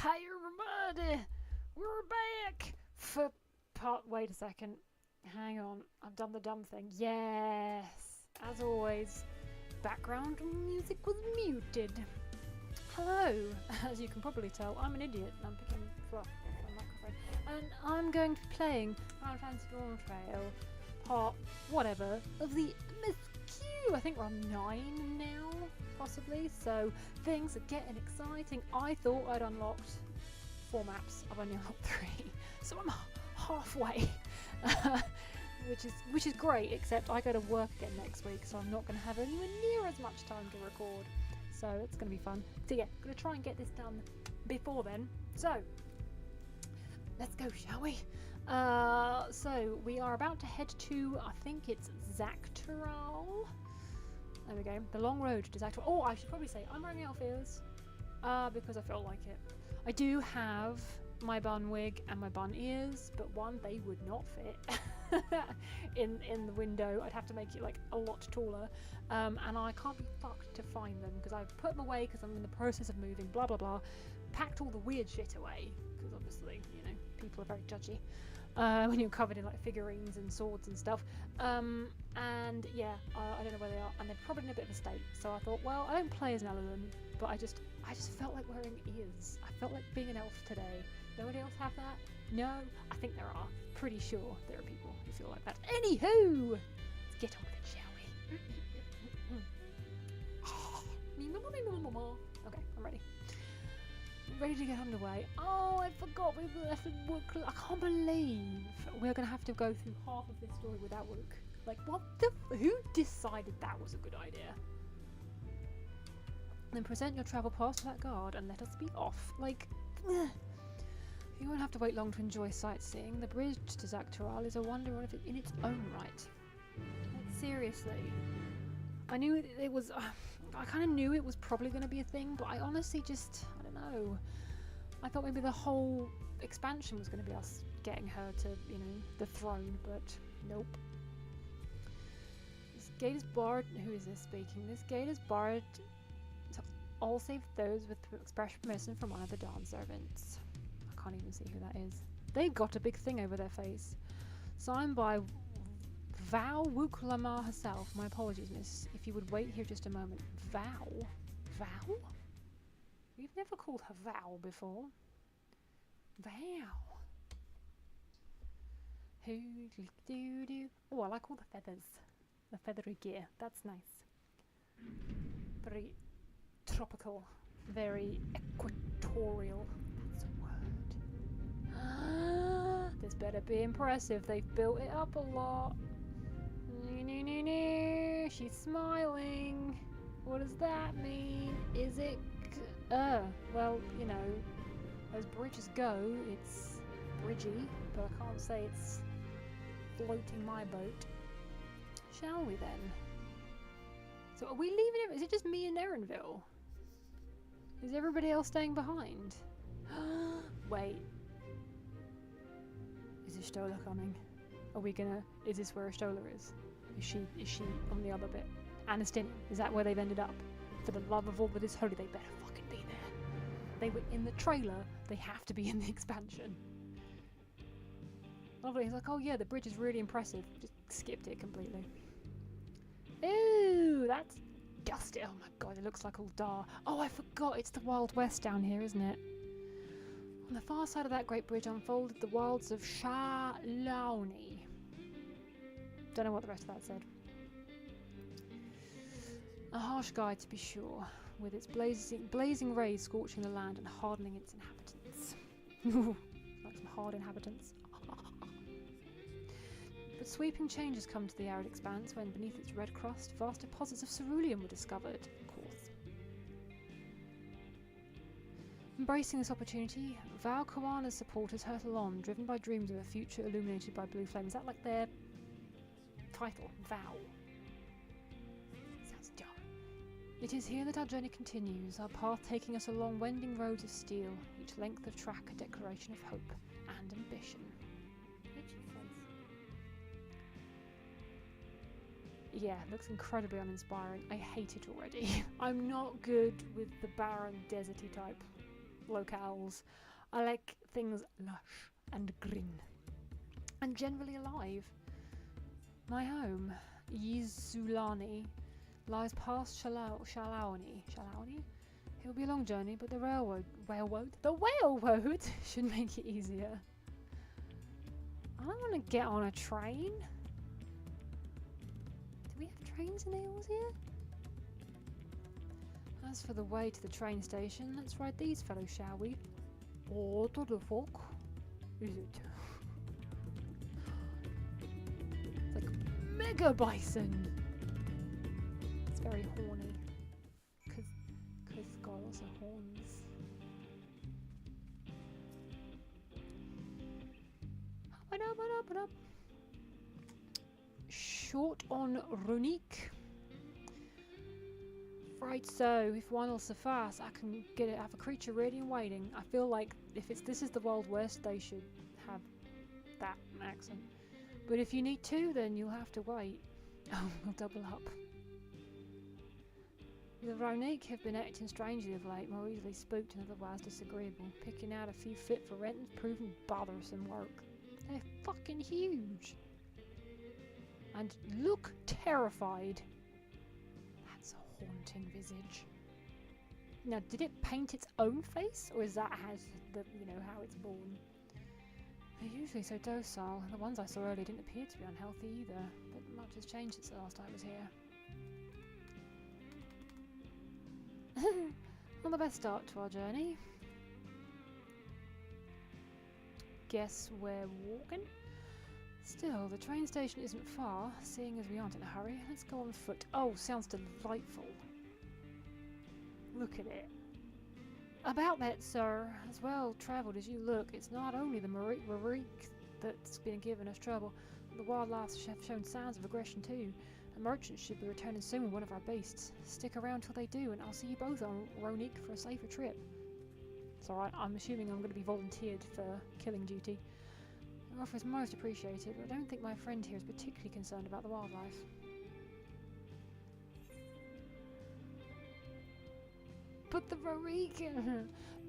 Hey everybody! We're back for part. Wait a second. Hang on. I've done the dumb thing. Yes! As always, background music was muted. Hello! As you can probably tell, I'm an idiot and I'm picking fluff off my microphone. And I'm going to be playing Final Fantasy Dawntrail, part whatever, of the MSQ. I think we're on 9 now, possibly. So things are getting exciting. I thought I'd unlocked 4 maps. I've only unlocked 3. So I'm halfway. which is great, except I go to work again next week, so I'm not going to have anywhere near as much time to record. So it's going to be fun. So yeah, going to try and get this done before then. So let's go, shall we? So we are about to head to, I think it's Dawntrail. There we go. The long road to Dawntrail. Oh, I should probably say I'm wearing Alpheas because I feel like it. I do have my bun wig and my bun ears, but one, they would not fit in the window. I'd have to make it like a lot taller, and I can't be fucked to find them because I've put them away because I'm in the process of moving. Blah blah blah. Packed all the weird shit away because obviously, you know, people are very judgy when you're covered in like figurines and swords and stuff. And yeah, I don't know where they are, and they're probably in a bit of a state. So I thought, well, I don't play as an Aladdin, but I just felt like wearing ears. I felt like being an elf today. Nobody else have that? No? I think there are. Pretty sure there are people who feel like that. Anywho! Let's get on with it, shall we? Okay, I'm ready. Ready to get underway. Oh, I forgot we left Wook. I can't believe we're going to have to go through half of this story without Wook. Like, what the who decided that was a good idea? Then present your travel pass to that guard and let us be off. Like, you won't have to wait long to enjoy sightseeing. The bridge to Dawntrail is a wonder in its own right. Like, seriously. I knew it was... I kind of knew it was probably going to be a thing, but I honestly just... I don't know. I thought maybe the whole expansion was going to be us getting her to, you know, the throne, but nope. This gate is barred... Who is this speaking? This gate is barred to all save those with express permission from one of the Dawn servants. I can't even see who that is. They've got a big thing over their face. Signed by Val Wuklama herself. My apologies, miss. If you would wait here just a moment. Val? Val? We've never called her Val before. Val. Who do do do? Oh, I like all the feathers. The feathery gear. That's nice. Very tropical. Very equatorial. That's a word. This better be impressive. They've built it up a lot. She's smiling. What does that mean? Is it... well, you know, as bridges go, it's bridgy, but I can't say it's floating my boat. Shall we then? So are we leaving him? Is it just me and Erenville? Is everybody else staying behind? Wait. Is Ishtola coming? Are we gonna... Is this where Ishtola is? Is she on the other bit? Anastinian, is that where they've ended up? For the love of all that is holy, they better fucking be there. They were in the trailer, they have to be in the expansion. Lovely, he's like, oh yeah, the bridge is really impressive. Just skipped it completely. Ooh, that's dusty. Oh my god, it looks like Uldar. Oh, I forgot, it's the Wild West down here, isn't it? On the far side of that great bridge unfolded the wilds of Shaloni. Don't know what the rest of that said. A harsh guide, to be sure, with its blazing rays scorching the land and hardening its inhabitants. Like some hard inhabitants. But sweeping changes come to the arid expanse when, beneath its red crust, vast deposits of cerulean were discovered, of course. Embracing this opportunity, Val Kawana's supporters hurtle on, driven by dreams of a future illuminated by blue flame. Is that like their title? Val. Sounds dumb. It is here that our journey continues, our path taking us along wending roads of steel, each length of track a declaration of hope and ambition. Yeah, it looks incredibly uninspiring. I hate it already. I'm not good with the barren, deserty type locales. I like things lush and green and generally alive. My home, Yizulani, lies past Shalaoni. It will be a long journey, but the railroad should make it easier. I don't want to get on a train. Do we have trains in the hills here? As for the way to the train station, let's ride these fellows, shall we? Or to the fuck is it? It's like mega bison. It's very horny. Cause it's got lots of horns. Up. Short on Runique. Right, so if one will suffice, I can have a creature ready and waiting. I feel like if this is the Wild West, they should have that accent. But if you need two, then you'll have to wait. Oh, we'll double up. The Ronique have been acting strangely of late, more easily spooked and otherwise disagreeable. Picking out a few fit for rent has proven bothersome work. They're fucking huge. And look terrified. That's a haunting visage. Now, did it paint its own face, or is that how it's born? They're usually so docile. The ones I saw earlier didn't appear to be unhealthy either, but much has changed since the last I was here. Not the best start to our journey. Guess we're walking? Still, the train station isn't far, seeing as we aren't in a hurry. Let's go on foot. Oh, sounds delightful. Look at it. About that, sir, as well travelled as you look, it's not only the Marique that's been giving us trouble. The wildlife have shown signs of aggression too. A merchant should be returning soon with one of our beasts. Stick around till they do, and I'll see you both on Ronique for a safer trip. It's alright, I'm assuming I'm going to be volunteered for killing duty. Your offer is most appreciated, but I don't think my friend here is particularly concerned about the wildlife. But the Ronique!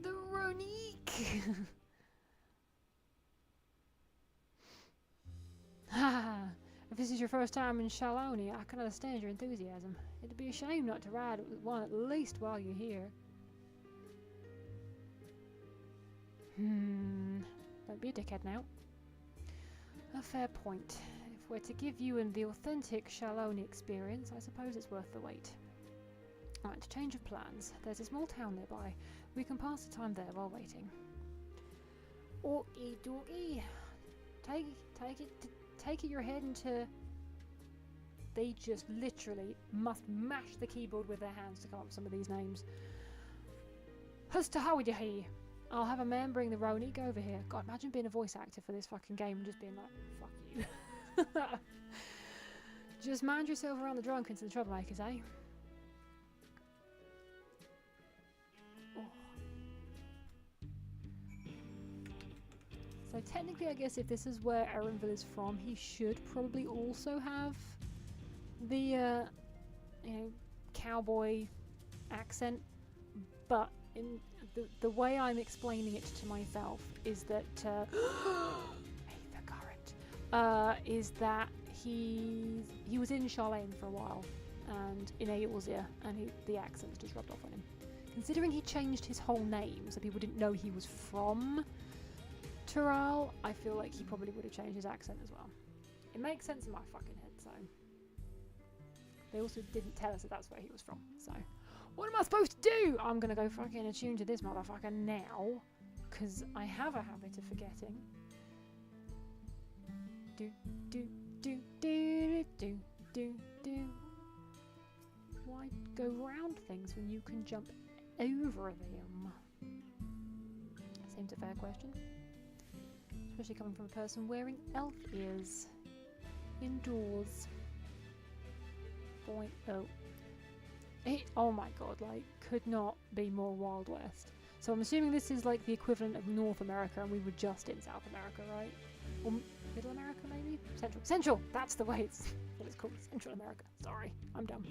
The Ronique! Haha! If this is your first time in Shaloni, I can understand your enthusiasm. It'd be a shame not to ride with one at least while you're here. Don't be a dickhead now. A fair point. If we're to give you the authentic Shaloni experience, I suppose it's worth the wait. Right, change of plans. There's a small town nearby. We can pass the time there while waiting. Okie dokie. Take it you're heading to... They just literally must mash the keyboard with their hands to come up with some of these names. Hustahawidahi. I'll have a man bring the Ronique over here. God, imagine being a voice actor for this fucking game and just being like, fuck you. Just mind yourself around the drunkards and the troublemakers, eh? Oh. So technically, I guess if this is where Erinville is from, he should probably also have the, cowboy accent. But in the way I'm explaining it to myself is that is that he was in Charlene for a while and in Eorzea, and the accents just rubbed off on him. Considering he changed his whole name so people didn't know he was from Tural, I feel like he probably would have changed his accent as well. It makes sense in my fucking head, so. They also didn't tell us that that's where he was from, so. What am I supposed to do? I'm gonna go fucking attune to this motherfucker now, because I have a habit of forgetting. Do, do, do, do, do, do, do. Why go round things when you can jump over them? Seems a fair question. Especially coming from a person wearing elf ears. Indoors. Point. Oh my god, like, could not be more Wild West. So I'm assuming this is like the equivalent of North America, and we were just in South America, right? Or Middle America, maybe? Central! That's the way what it's called, Central America. Sorry, I'm dumb.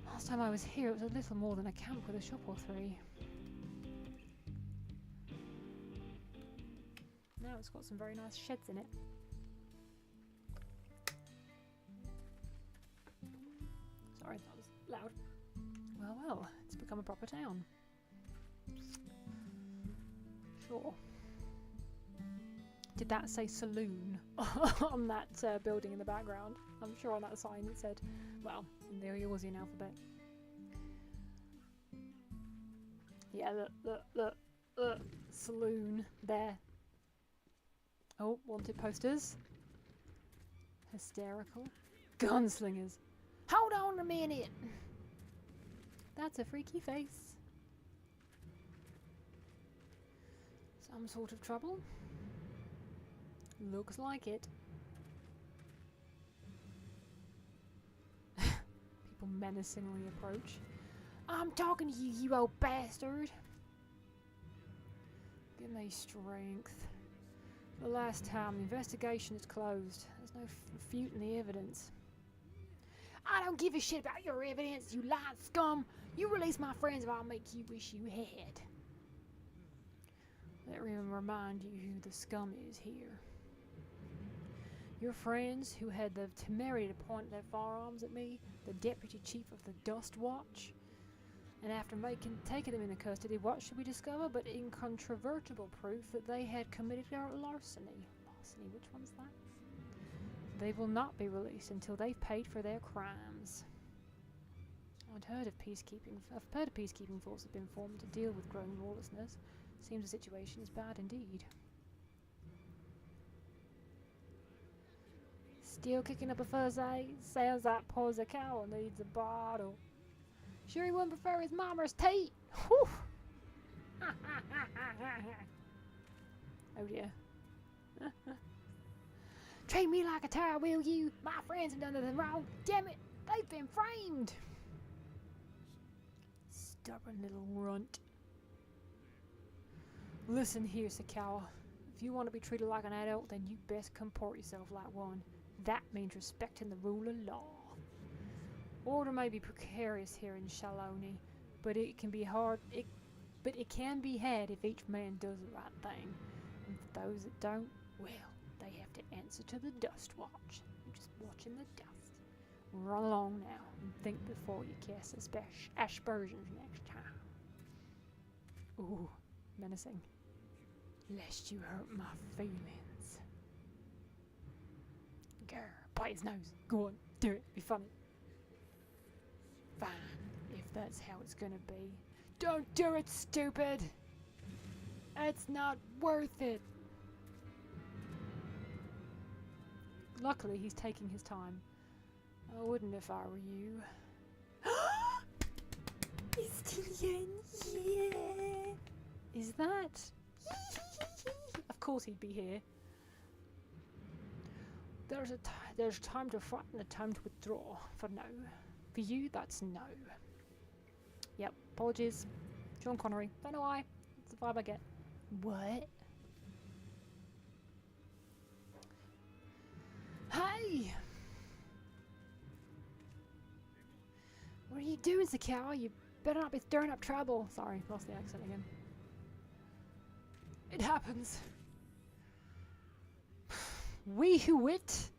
Last time I was here, it was a little more than a camp with a shop or three. Now it's got some very nice sheds in it. Sorry, that was loud. Well, well, it's become a proper town. Sure. Did that say saloon on that building in the background? I'm sure on that sign it said, well, in the Aussie alphabet. Yeah, look, saloon there. Oh, wanted posters. Hysterical. Gunslingers. Hold on a minute. That's a freaky face. Some sort of trouble. Looks like it. People menacingly approach. I'm talking to you, you old bastard. Give me strength. The last time, the investigation is closed. There's no refuting the evidence. I don't give a shit about your evidence, you lying scum. You release my friends or I'll make you wish you had. Let me remind you who the scum is here. Your friends who had the temerity to point their firearms at me, the deputy chief of the Dust Watch. And after taking them into custody, what should we discover but incontrovertible proof that they had committed larceny? Larceny, which one's that? They will not be released until they've paid for their crimes. I've heard a peacekeeping force have been formed to deal with growing lawlessness. Seems the situation is bad indeed. Still kicking up a fuss, eh? Sounds like poor Zakawa needs a bottle. Sure he wouldn't prefer his mama's tea. Whew. Oh dear. Treat me like a tower, will you? My friends have done nothing wrong. Damn it, they've been framed. Stubborn little runt. Listen here, Sakawa. If you want to be treated like an adult, then you best comport yourself like one. That means respecting the rule of law. Order may be precarious here in Shaloni, but it can be hard. But it can be had if each man does the right thing. And for those that don't, well, they have to answer to the Dust Watch. You're just watching the dust. Run along now and think before you cast aspersions next time. Ooh, menacing. Lest you hurt my feelings. Grr, bite his nose. Go on, do it. Be funny. Fine, if that's how it's gonna be. Don't do it, stupid! It's not worth it. Luckily, he's taking his time. I wouldn't if I were you. Estienne, yeah! Is that? Of course he'd be here. There's time to fight and a time to withdraw. For now. For you, that's no. Yep, apologies. Sean Connery. Don't know why. It's the vibe I get. What? Hey! What are you doing, Sakawa? You better not be stirring up trouble. Sorry, lost the accent again. It happens. Wee who it?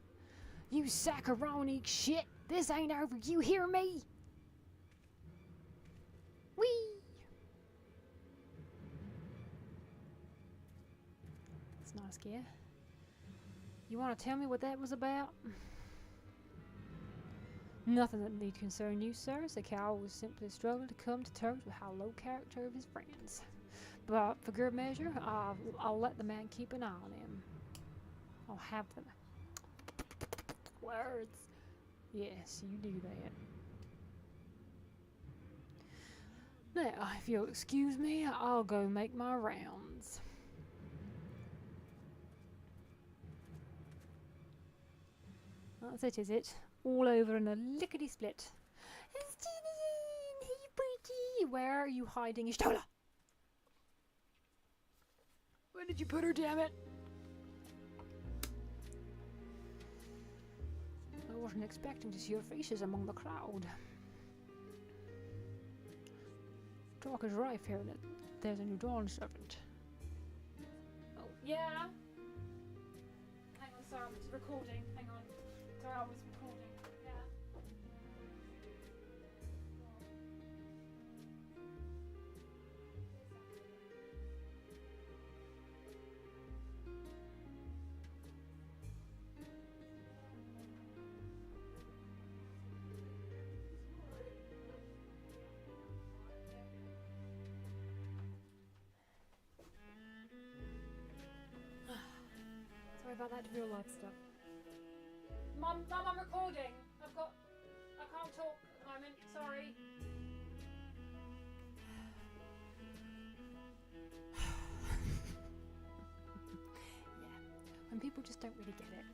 You saccharoni shit! This ain't over, you hear me? Wee! That's nice gear. You want to tell me what that was about? Nothing that need concern you, sir. Sakawa was simply struggling to come to terms with how low character of his friends. But for good measure, I'll let the man keep an eye on him. I'll have them. Words. Yes, you do that. Now, if you'll excuse me, I'll go make my rounds. That's it, is it? All over in a lickety-split. Hey, pretty. Where are you hiding, Ishtola? Where did you put her, damn it? I wasn't expecting to see your faces among the crowd. Talk is rife here, and there's a new Dawn servant. Oh, yeah? sorry, I'm just recording. Hang on. Sorry, I was recording. Yeah. Sorry about that real life stuff. Mum, I'm recording. I can't talk at the moment. Sorry. Yeah, when people just don't really get it.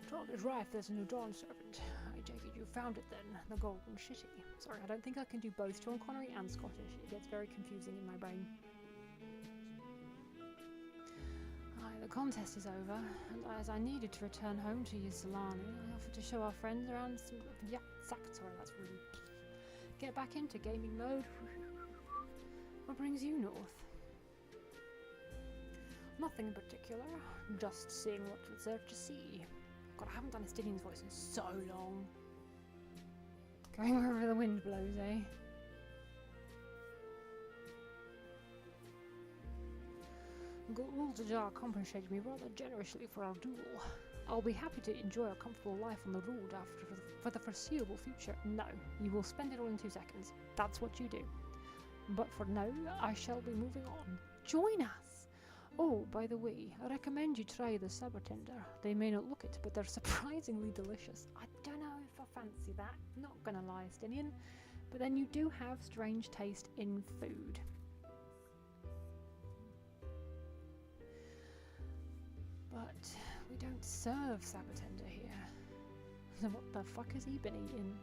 Talk is rife, there's a new Dawn servant. I take it you found it then, the Golden City. Sorry, I don't think I can do both Sean Connery and Scottish. It gets very confusing in my brain. The contest is over, and as I needed to return home to Yusolani, I offered to show our friends around some... Yeah, sorry, that's really... Get back into gaming mode. What brings you north? Nothing in particular, just seeing what was there to see. God, I haven't done a Stillion's voice in so long. Going wherever the wind blows, eh? Guldajar compensated me rather generously for our duel. I'll be happy to enjoy a comfortable life on the road for the foreseeable future. No, you will spend it all in 2 seconds. That's what you do. But for now, I shall be moving on. Join us! Oh, by the way, I recommend you try the saber tender. They may not look it, but they're surprisingly delicious. I don't know if I fancy that. Not gonna lie, Stinian. But then you do have strange taste in food. But we don't serve Sabatender here. So what the fuck has he been eating?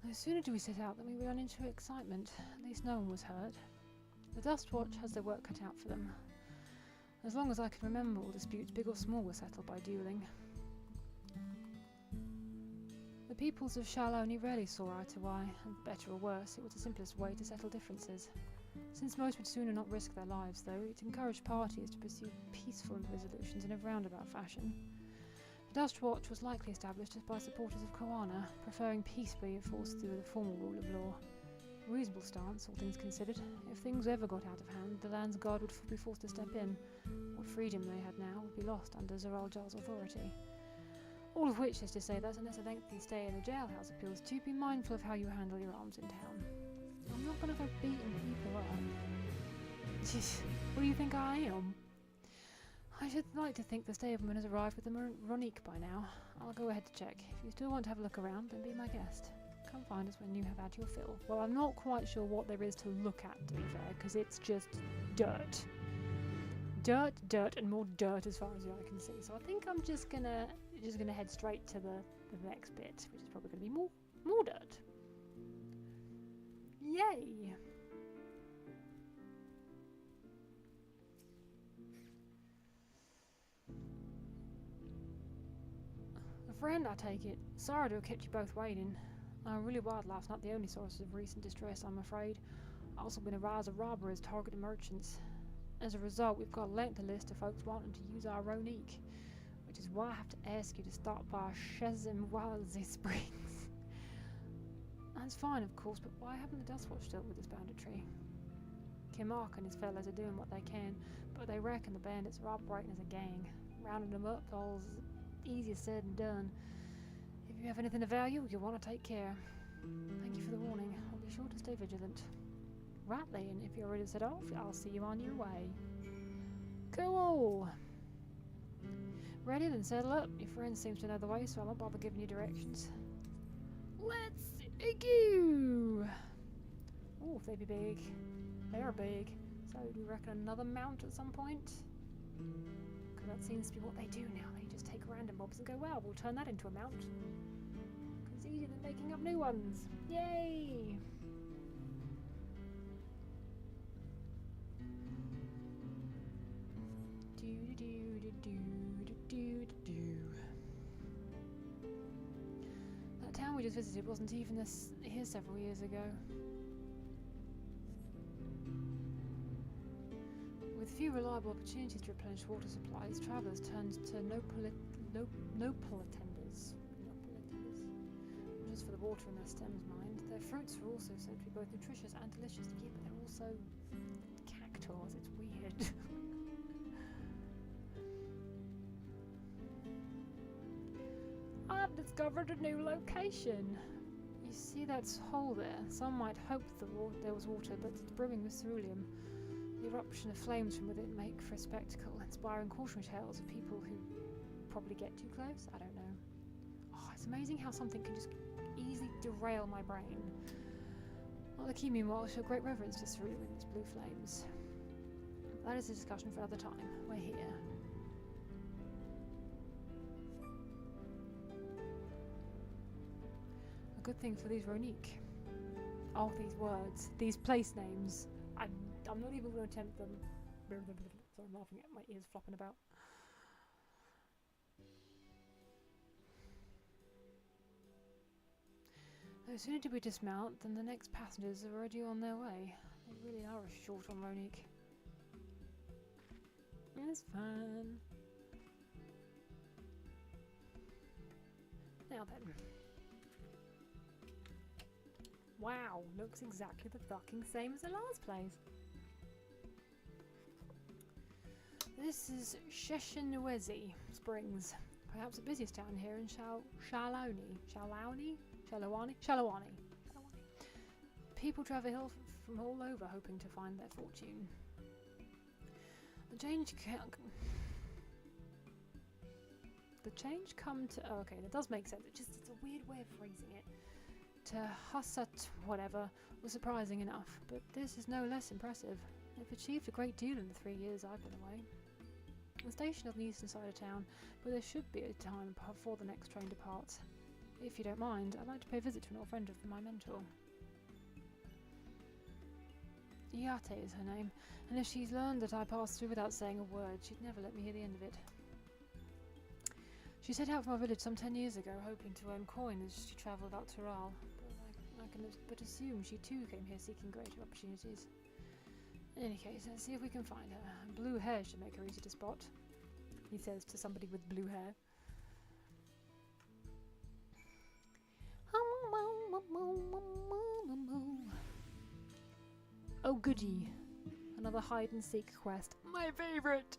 No sooner do we set out than we run into excitement. At least no one was hurt. The Dust Watch has their work cut out for them. As long as I can remember, all disputes, big or small, were settled by dueling. The peoples of Shaloni rarely saw eye to eye, and for better or worse, it was the simplest way to settle differences. Since most would sooner not risk their lives, though, it encouraged parties to pursue peaceful resolutions in a roundabout fashion. The Dust Watch was likely established by supporters of Koana, preferring peace be enforced through the formal rule of law. A reasonable stance, all things considered. If things ever got out of hand, the land's guard would be forced to step in. What freedom they had now would be lost under Zoral Jar's authority. All of which is to say that unless a lengthy stay in a jailhouse appeals to, be mindful of how you handle your arms in town. I'm not going to go beating people up. What do you think I am? I should like to think the stableman has arrived with the Ronique by now. I'll go ahead to check. If you still want to have a look around, then be my guest. Come find us when you have had your fill. Well, I'm not quite sure what there is to look at, to be fair, because it's just dirt. Dirt, and more dirt as far as the eye can see. So I think I'm just gonna head straight to the next bit, which is probably gonna be more dirt. Yay! A friend, I take it. Sorry to have kept you both waiting. Really wild last night, the only source of recent distress, I'm afraid. Also been a rise of robberies targeting merchants. As a result, we've got a lengthy list of folks wanting to use our Ronique, which is why I have to ask you to stop by Shezimwazi Springs. That's fine, of course, but why haven't the Dustwatch dealt with this banditry? Kimark and his fellows are doing what they can, but they reckon the bandits are operating as a gang. Rounding them up all's easier said than done. If you have anything of value, you'll want to take care. Thank you for the warning. I'll be sure to stay vigilant. Right then, if you're ready to set off, I'll see you on your way. Cool! Ready? Then settle up. Your friend seems to know the way, so I won't bother giving you directions. Let's go! Oh, they be big. They are big. So do you reckon another mount at some point? Because that seems to be what they do now. They just take random mobs and go, well, we'll turn that into a mount. Because it's easier than making up new ones. Yay! Do do do do do just visited wasn't even here several years ago. With few reliable opportunities to replenish water supplies, travellers turned to nopal-attenders. Just for the water in their stems, mind. Their fruits are also said to be both nutritious and delicious. Yeah, but they're also cactuars. It's weird. I've discovered a new location. You see that hole there? Some might hope there was water, but it's brimming with ceruleum. The eruption of flames from within make for a spectacle, inspiring cautionary tales of people who probably get too close. I don't know. Oh, it's amazing how something can just easily derail my brain. Well, the key, meanwhile, show great reverence to ceruleum and its blue flames. That is a discussion for another time. We're here. A good thing for these Ronique. Oh, these words, these place names. I'm not even going to attempt them. Sorry, I'm laughing at my ears flopping about. No sooner did we dismount than the next passengers are already on their way. They really are short on Ronique. It's fun. Now then. Wow, looks exactly the fucking same as the last place. This is Sheshenwezi Springs, perhaps the busiest town here in Shalawani. People travel hill from all over hoping to find their fortune. The change come to... Oh, okay, that does make sense. It's a weird way of phrasing it. To Hussat whatever was surprising enough, but this is no less impressive. They've achieved a great deal in the 3 years I've been away. The station on the eastern side of town, but there should be a time before the next train departs. If you don't mind, I'd like to pay a visit to an old friend of my mentor. Yate is her name, and if she's learned that I passed through without saying a word, she'd never let me hear the end of it. She set out from our village some 10 years ago, hoping to earn coin as she travelled up Tural, but I can but assume she too came here seeking greater opportunities. In any case, let's see if we can find her. Blue hair should make her easy to spot, he says to somebody with blue hair. Oh goody, another hide and seek quest. My favourite!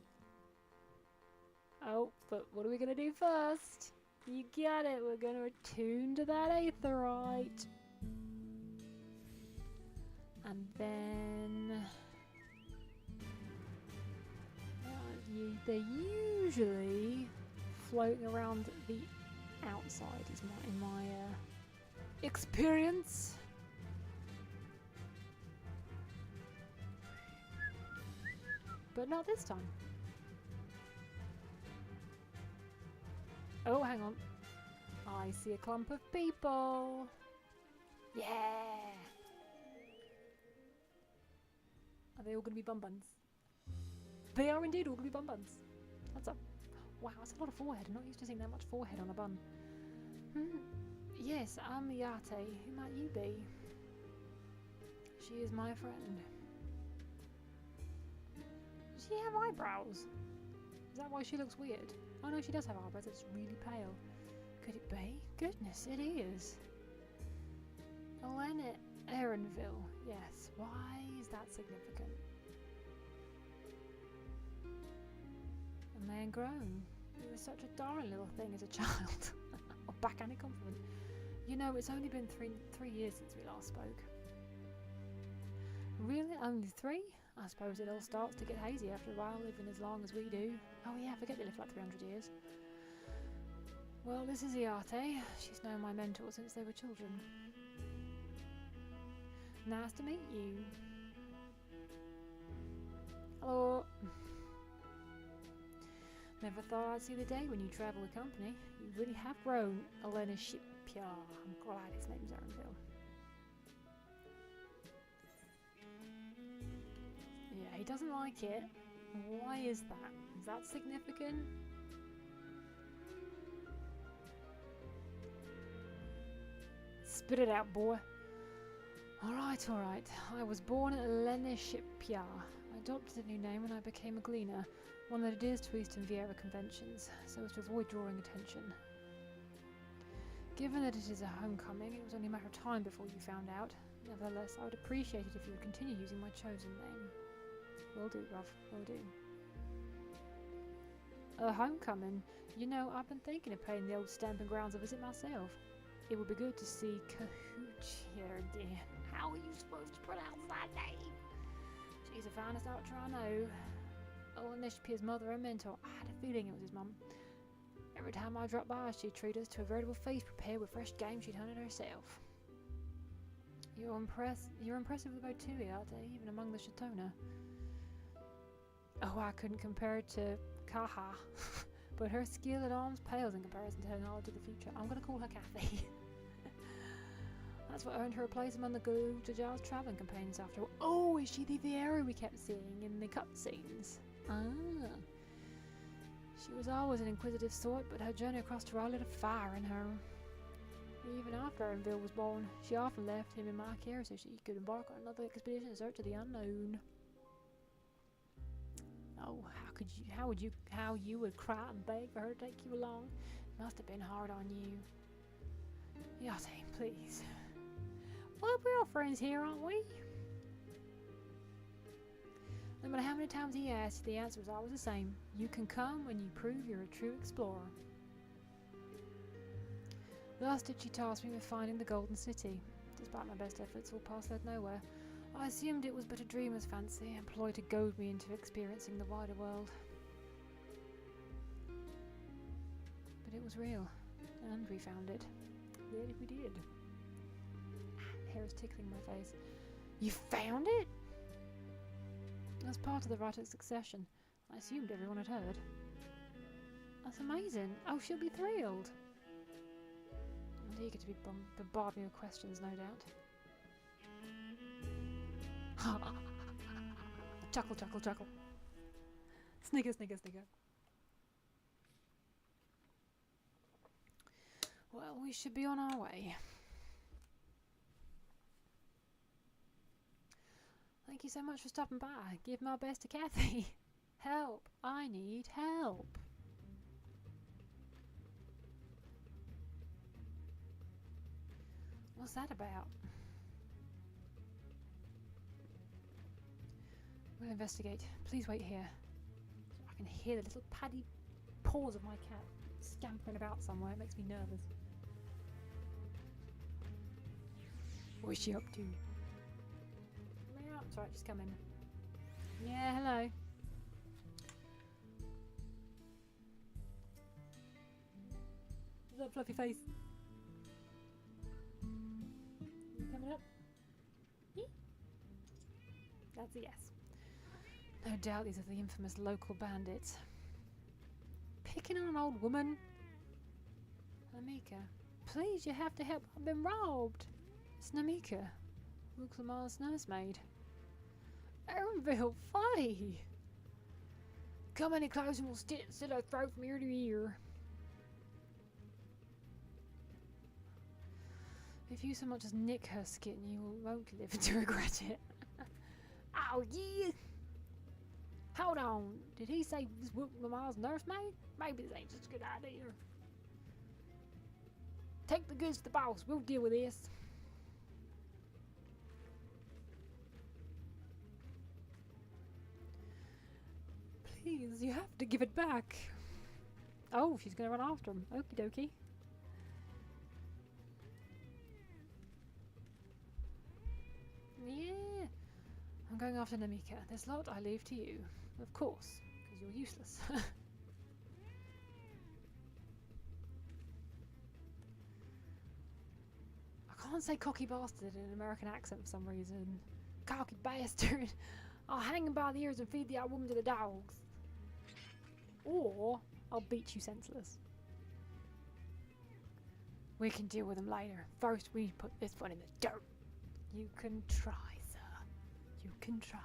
Oh, but what are we going to do first? You get it, we're going to attune to that aetherite. And then... they're usually floating around the outside, in my experience. But not this time. Oh, hang on. I see a clump of people. Yeah! Are they all going to be bum-buns? They are indeed all going to be bum-buns. That's a... Wow, that's a lot of forehead. I'm not used to seeing that much forehead on a bun. Yes, I'm Yate. Who might you be? She is my friend. Does she have eyebrows? Is that why she looks weird? Oh no, she does have eyebrows. It's really pale. Could it be? Goodness, it is. Elena Erenville. Yes. Why is that significant? A man grown. You were such a darling little thing as a child. A backhanded compliment. You know, it's only been three years since we last spoke. Really? Only 3? I suppose it all starts to get hazy after a while, living as long as we do. Oh yeah, I forget they live for like 300 years. Well, this is Iate. She's known my mentor since they were children. Nice to meet you. Hello. Never thought I'd see the day when you travel with company. You really have grown, Elena Shipyar. I'm glad his name's Erenville. Yeah, he doesn't like it. Why is that? Is that significant? Spit it out, boy. Alright, alright. I was born at Lenishipia. I adopted a new name when I became a gleaner, one that adheres to Eastern Vieira conventions, so as to avoid drawing attention. Given that it is a homecoming, it was only a matter of time before you found out. Nevertheless, I would appreciate it if you would continue using my chosen name. Will do, Ruff. Will do. Homecoming? You know, I've been thinking of paying the old stamping grounds a visit myself. It would be good to see Cahooch here again. How are you supposed to pronounce that name? She's the finest archer I know. Old Nishipia's mother and mentor. I had a feeling it was his mum. Every time I dropped by, she'd treat us to a veritable feast prepared with fresh game she'd hunted herself. You're impressive with bow too, Arte, even among the Shatona. Oh, I couldn't compare it to Kaha, but her skill at arms pales in comparison to her knowledge of the future. I'm going to call her Kathy. That's what earned her a place among the Galujajal's travelling companions after all. Oh, is she the Vieira we kept seeing in the cutscenes? Ah. She was always an inquisitive sort, but her journey across Tyrol lit a fire in her. Even after Aaronville was born, she often left him in my care so she could embark on another expedition in search of the unknown. Oh, how you would cry and beg for her to take you along? It must have been hard on you. Yachty, please. Well, we're all friends here, aren't we? No matter how many times he asked, the answer was always the same. You can come when you prove you're a true explorer. Thus did she task me with finding the Golden City. Despite my best efforts, all paths led nowhere. I assumed it was but a dreamer's fancy, a ploy to goad me into experiencing the wider world. But it was real, and we found it. Yeah, we did. Hair is tickling my face. You found it? As part of the rite of succession. I assumed everyone had heard. That's amazing. Oh, she'll be thrilled. I'm eager to be bombarded with questions, no doubt. Chuckle, chuckle, chuckle. Snigger, snigger, snigger. Well, we should be on our way. Thank you so much for stopping by. Give my best to Kathy. Help. I need help. What's that about? We'll investigate. Please wait here. I can hear the little paddy paws of my cat scampering about somewhere. It makes me nervous. What's she up to? Meow. It's alright, just come in. Yeah, hello. That fluffy face. You coming up? That's a yes. No doubt these are the infamous local bandits. Picking on an old woman? Namika, please, you have to help. I've been robbed. It's Namika, Luke Lamar's nursemaid. Aaronville, funny. Come any closer and we'll slit her throat from ear to ear. If you so much as nick her skin, you won't live to regret it. Oh, yeah. Hold on. Did he say this was Lamar's nursemaid? Maybe this ain't such a good idea. Take the goods to the boss. We'll deal with this. Please, you have to give it back. Oh, she's going to run after him. Okie dokie. Yeah. I'm going after Namika. This lot I leave to you. Of course, because you're useless. I can't say cocky bastard in an American accent for some reason. Cocky bastard. I'll hang him by the ears and feed the old woman to the dogs. Or I'll beat you senseless. We can deal with them later. First we put this one in the dirt. You can try, sir. You can try.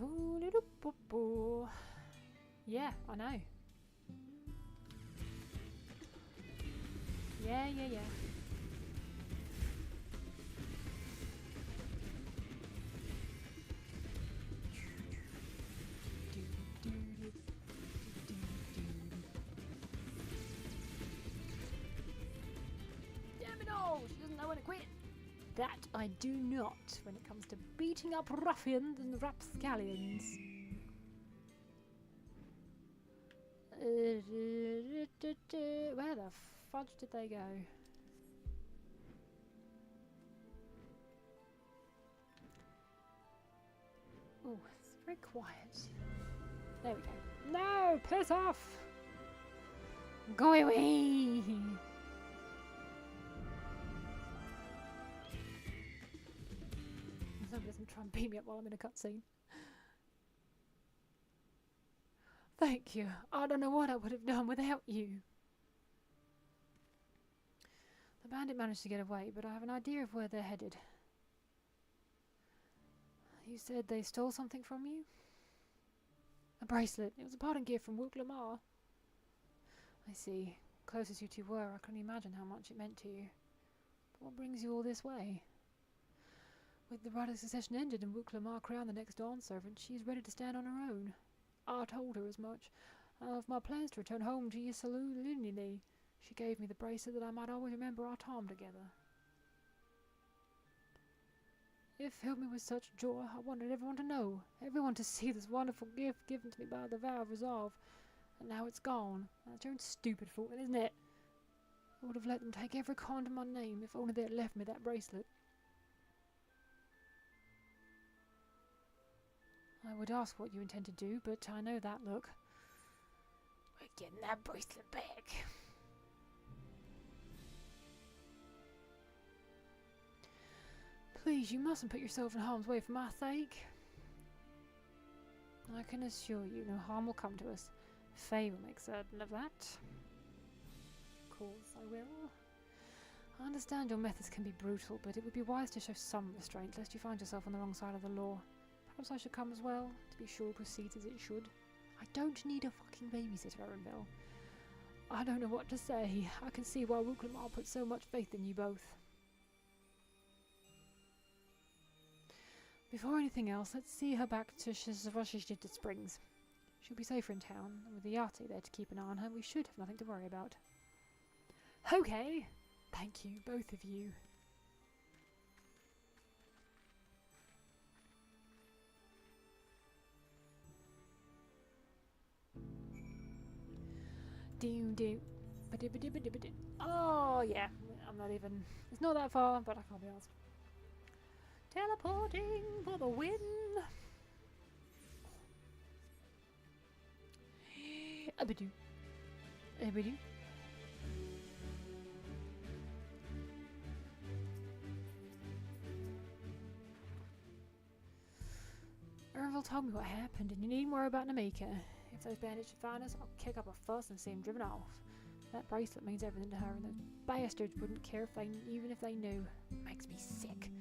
Oh, little boo. Yeah, I know. Yeah. Damn it all! She doesn't know when to quit. That I do not when it comes to beating up ruffians and rapscallions. Where the fudge did they go? Oh, it's very quiet. There we go. No! Piss off! Go away! Somebody doesn't try and beat me up while I'm in a cutscene. Thank you. I don't know what I would have done without you. The bandit managed to get away, but I have an idea of where they're headed. You said they stole something from you? A bracelet. It was a parting gift from Wook Lamar. I see. Closest you two were, I couldn't imagine how much it meant to you. But what brings you all this way? With the right of succession ended and Wook Lamar crowned the next Dawn servant, she is ready to stand on her own. I told her as much. Of my plans to return home to Yisalunini. She gave me the bracelet that I might always remember our time together. It filled me with such joy, I wanted everyone to know, everyone to see this wonderful gift given to me by the vow of resolve. And now it's gone. That's your own stupid fault, isn't it? I would have let them take every coin to my name if only they had left me that bracelet. I would ask what you intend to do, but I know that look. We're getting that bracelet back. Please, you mustn't put yourself in harm's way for my sake. I can assure you no harm will come to us. Faye will make certain of that. Of course I will. I understand your methods can be brutal, but it would be wise to show some restraint, lest you find yourself on the wrong side of the law. Perhaps I should come as well, to be sure it proceeds as it should. I don't need a fucking babysitter, Erenville. I don't know what to say. I can see why Wook Lamar put so much faith in you both. Before anything else, let's see her back to Shizavashishita Springs. She'll be safer in town, and with the Yati there to keep an eye on her, we should have nothing to worry about. Okay! Thank you, both of you. Oh, yeah. I'm not even... It's not that far, but I can't be asked. Teleporting for the win! Abadoo. Abadoo. Erenville told me what happened, and you needn't worry about Namika. If those bandits should find us, I'll kick up a fuss and see them driven off. That bracelet means everything to her, and those bastards wouldn't care even if they knew. Makes me sick.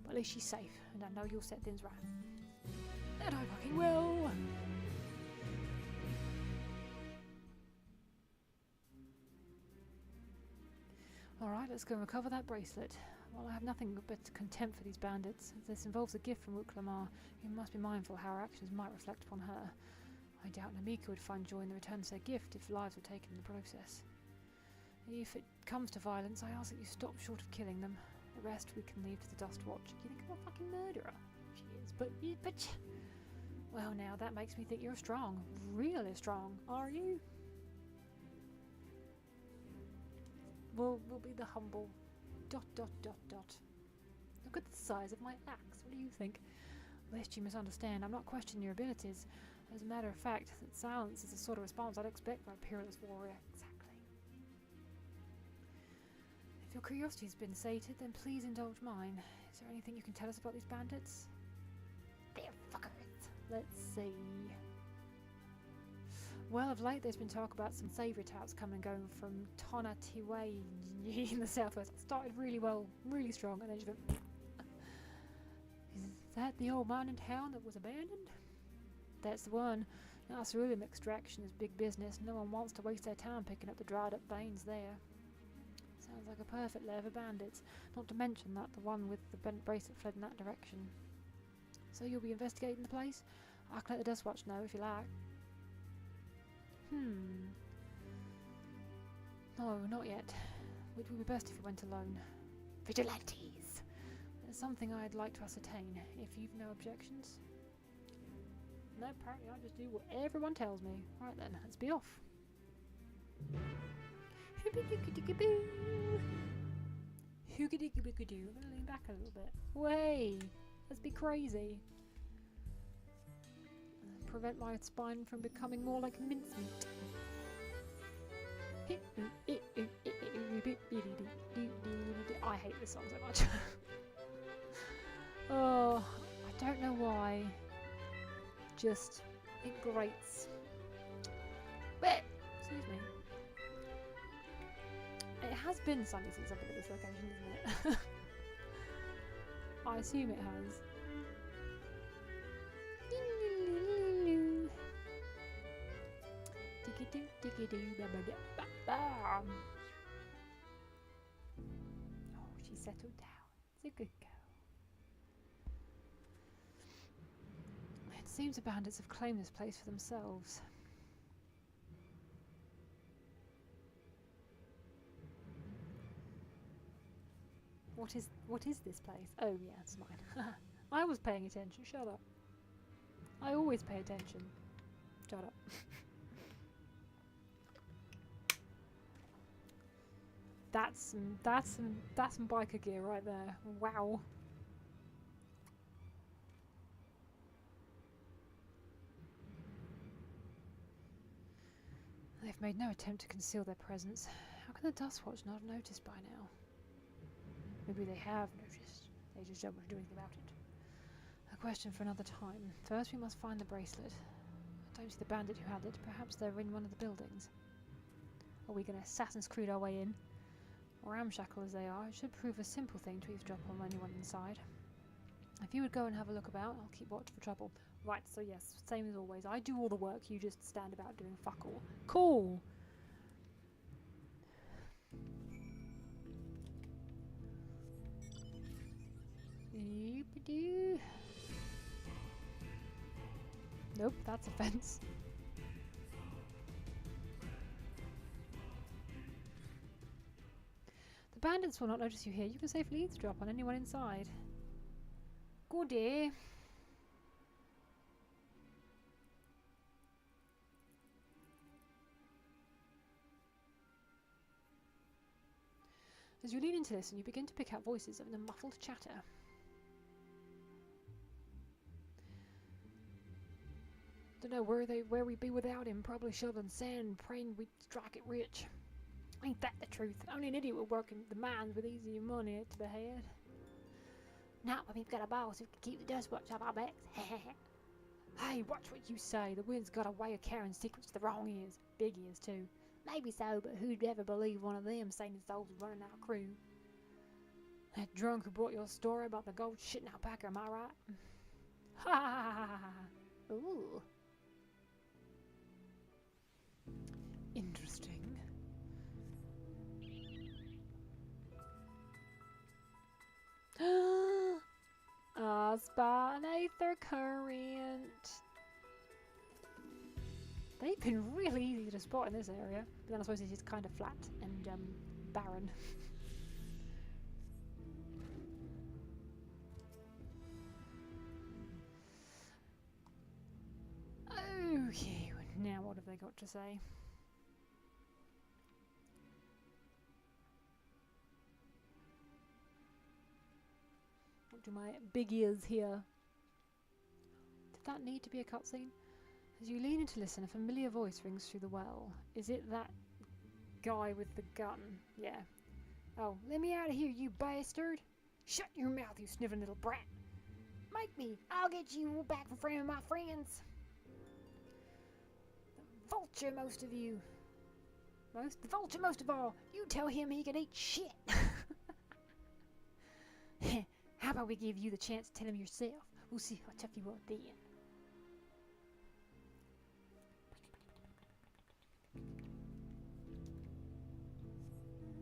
But at least she's safe, and I know you'll set things right. And I fucking will! Alright, let's go and recover that bracelet. While I have nothing but contempt for these bandits, as this involves a gift from Wook Lamar, you must be mindful how our actions might reflect upon her. I doubt Namika would find joy in the return of their gift if lives were taken in the process. If it comes to violence, I ask that you stop short of killing them. The rest we can leave to the Dust Watch. You think I'm a fucking murderer? She is, but... Well, now that makes me think you're strong. Really strong, are you? We'll be the humble... ... Look at the size of my axe. What do you think? Lest you misunderstand, I'm not questioning your abilities. As a matter of fact, that silence is the sort of response I'd expect from a peerless warrior. Exactly. If your curiosity's been sated, then please indulge mine. Is there anything you can tell us about these bandits? They're fuckers. Let's see. Well, of late there's been talk about some savoury touts coming and going from Tonatiwai in the southwest. It started really well, really strong, and then just went... Is that the old mining town that was abandoned? That's the one. Now, cerulean extraction is big business. No one wants to waste their time picking up the dried up veins there. Sounds like a perfect lair for bandits. Not to mention that the one with the bent bracelet fled in that direction. So you'll be investigating the place? I can let the Dust Watch know if you like. No, not yet. It would be best if you went alone. Vigilantes! There's something I'd like to ascertain, if you've no objections. No, apparently I just do what everyone tells me. Right then, let's be off. Hoogadoo. I'm gonna lean back a little bit. Way! Let's be crazy. Prevent my spine from becoming more like mincemeat. I hate this song so much. Oh, I don't know why. Just, it grates. But, excuse me. It has been sunny since I've been at this location, isn't it? I assume it has. Oh, she settled down. It's a good girl. It seems the bandits have claimed this place for themselves. What is this place? Oh yeah, it's mine. I was paying attention. Shut up. I always pay attention. Shut up. That's some biker gear right there. Wow. They've made no attempt to conceal their presence. How can the Dust Watch not have noticed by now? Maybe they have noticed. They just don't want to do anything about it. A question for another time. First we must find the bracelet. I don't see the bandit who had it. Perhaps they're in one of the buildings. Are we going to Assassin's Creed our way in? Ramshackle as they are, it should prove a simple thing to eavesdrop on anyone inside. If you would go and have a look about, I'll keep watch for trouble. Right, so yes, same as always. I do all the work, you just stand about doing fuck all. Cool! Nope, that's a fence. The bandits will not notice you here. You can safely eavesdrop on anyone inside. Goody. As you lean into this and you begin to pick out voices of the muffled chatter. Don't know where we'd be without him. Probably shoveling sand, praying we'd strike it rich. Ain't that the truth? Only an idiot would work in the mines with easy money to the head. Not when we've got a boss who can keep the Dust Watch off our backs. Hey, watch what you say. The wind's got a way of carrying secrets to the wrong ears. Big ears, too. Maybe so, but who'd ever believe one of them saying souls was running our crew? That drunk who brought your story about the gold shitting alpaca, am I right? Ha ha ha ha ha. Ooh. Interesting. Spot an Aether Current. They've been really easy to spot in this area, but then I suppose it is kind of flat and barren. Okay, now what have they got to say? What do my big ears hear? Did that need to be a cutscene? As you lean in to listen, a familiar voice rings through the well. Is it that guy with the gun? Yeah. Oh, let me out of here, you bastard! Shut your mouth, you sniveling little brat! Make me! I'll get you back for framing my friends! The vulture, most of you! The vulture most of all! You tell him he can eat shit! How about we give you the chance to tell him yourself? We'll see how tough you are then.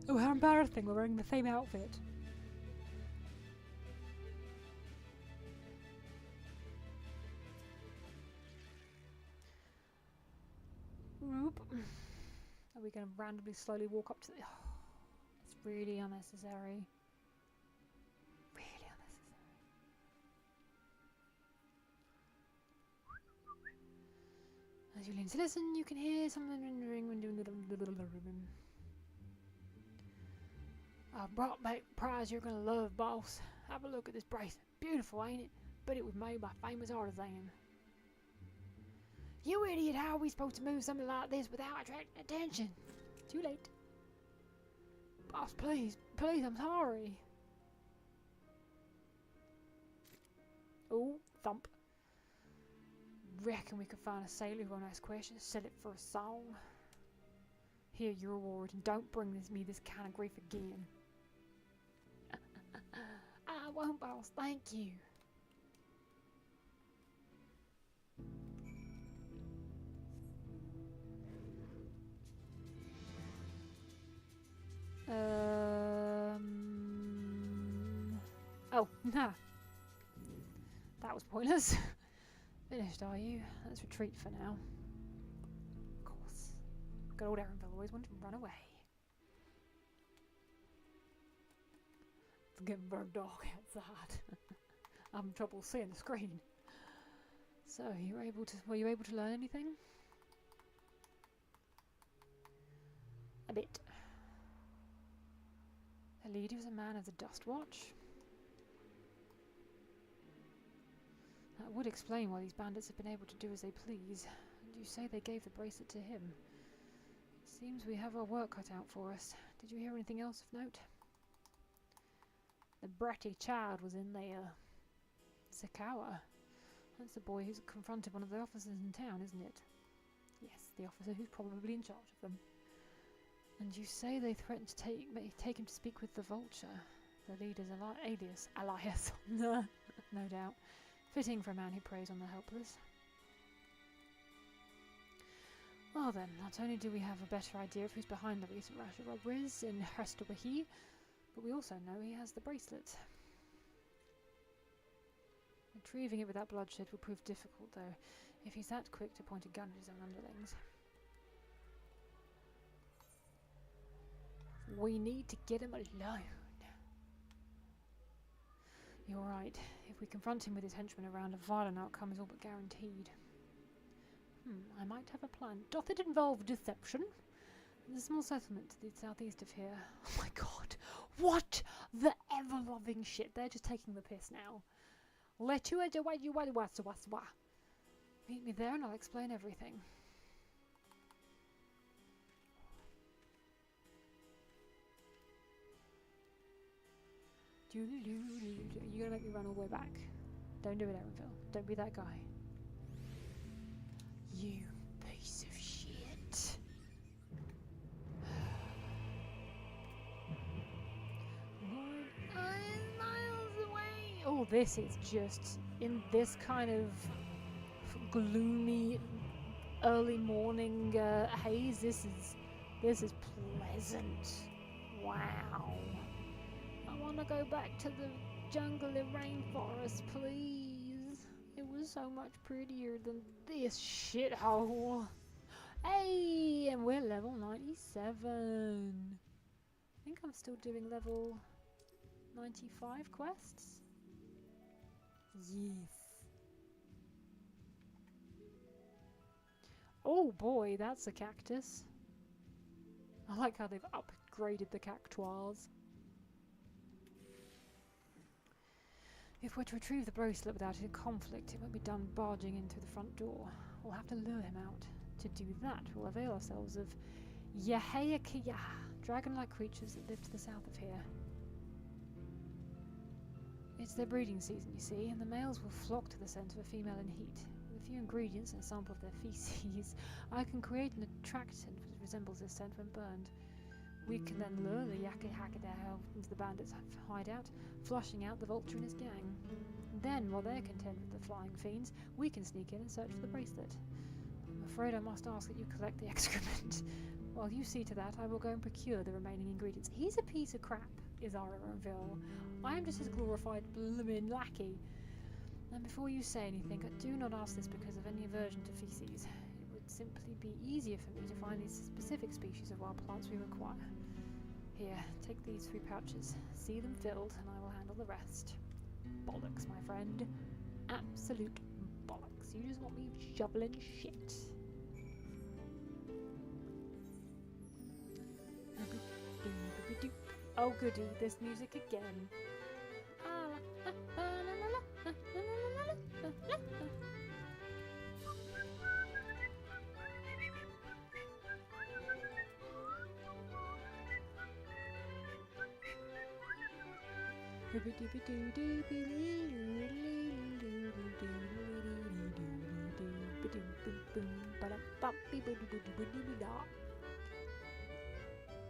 Oh, how embarrassing, we're wearing the same outfit. Oop. Are we going to randomly slowly walk up to the... Oh, it's really unnecessary. Really unnecessary. As you lean to listen, you can hear something ring when doing the... I brought back a prize you're going to love, boss. Have a look at this bracelet. Beautiful, ain't it? But it was made by a famous artisan. You idiot, how are we supposed to move something like this without attracting attention? Too late. Boss, please, I'm sorry. Oh, thump. Reckon we could find a sailor who won't ask questions, sell it for a song. Here, your reward, and don't bring me this kind of grief again. I won't, boss, thank you. Oh, nah. That was pointless. Finished, are you? Let's retreat for now. Of course. Good old Aaronville always wanted to run away. It's getting very dark outside. I'm having trouble seeing the screen. So, were you able to learn anything? A bit. The leader was a man of the Dust Watch. That would explain why these bandits have been able to do as they please. And you say they gave the bracelet to him. Seems we have our work cut out for us. Did you hear anything else of note? The bratty child was in there. Zakawa. That's the boy who's confronted one of the officers in town, isn't it? Yes, the officer who's probably in charge of them. And you say they threatened to take him to speak with the Vulture, the leader's alias. No doubt. Fitting for a man who preys on the helpless. Well then, not only do we have a better idea of who's behind the recent rash of robberies in Herstowahi, but we also know he has the bracelet. Retrieving it without bloodshed will prove difficult, though, if he's that quick to point a gun at his own underlings. We need to get him alone. You're right. If we confront him with his henchmen around, a violent outcome is all but guaranteed. I might have a plan. Doth it involve deception? There's a small settlement to the southeast of here. Oh my god. What the ever-loving shit. They're just taking the piss now. Meet me there and I'll explain everything. You're gonna make me run all the way back. Don't do it, Aaronville. Don't be that guy. You piece of shit. Miles away. Oh, this is just in this kind of gloomy early morning haze. This is pleasant. Wow. I want to go back to the jungly rainforest, please. It was so much prettier than this shithole. Hey, and we're level 97. I think I'm still doing level 95 quests. Yes. Oh boy, that's a cactus. I like how they've upgraded the cactuars. If we're to retrieve the bracelet without any conflict, it won't be done barging in through the front door. We'll have to lure him out. To do that, we'll avail ourselves of Yahayakiya, dragon-like creatures that live to the south of here. It's their breeding season, you see, and the males will flock to the scent of a female in heat. With a few ingredients and a sample of their feces, I can create an attractant that resembles this scent when burned. We can then lure the Yakahakadao into the bandits' hideout, flushing out the Vulture and his gang. Then, while they're content with the flying fiends, we can sneak in and search for the bracelet. I'm afraid I must ask that you collect the excrement. While you see to that, I will go and procure the remaining ingredients. He's a piece of crap, Izara and Vil. I am just his glorified bloomin' lackey. And before you say anything, do not ask this because of any aversion to feces. It would simply be easier for me to find these specific species of wild plants we require. Here, take these 3 pouches, see them filled, and I will handle the rest. Bollocks, my friend. Absolute bollocks. You just want me shoveling shit. Oh goody, this music again.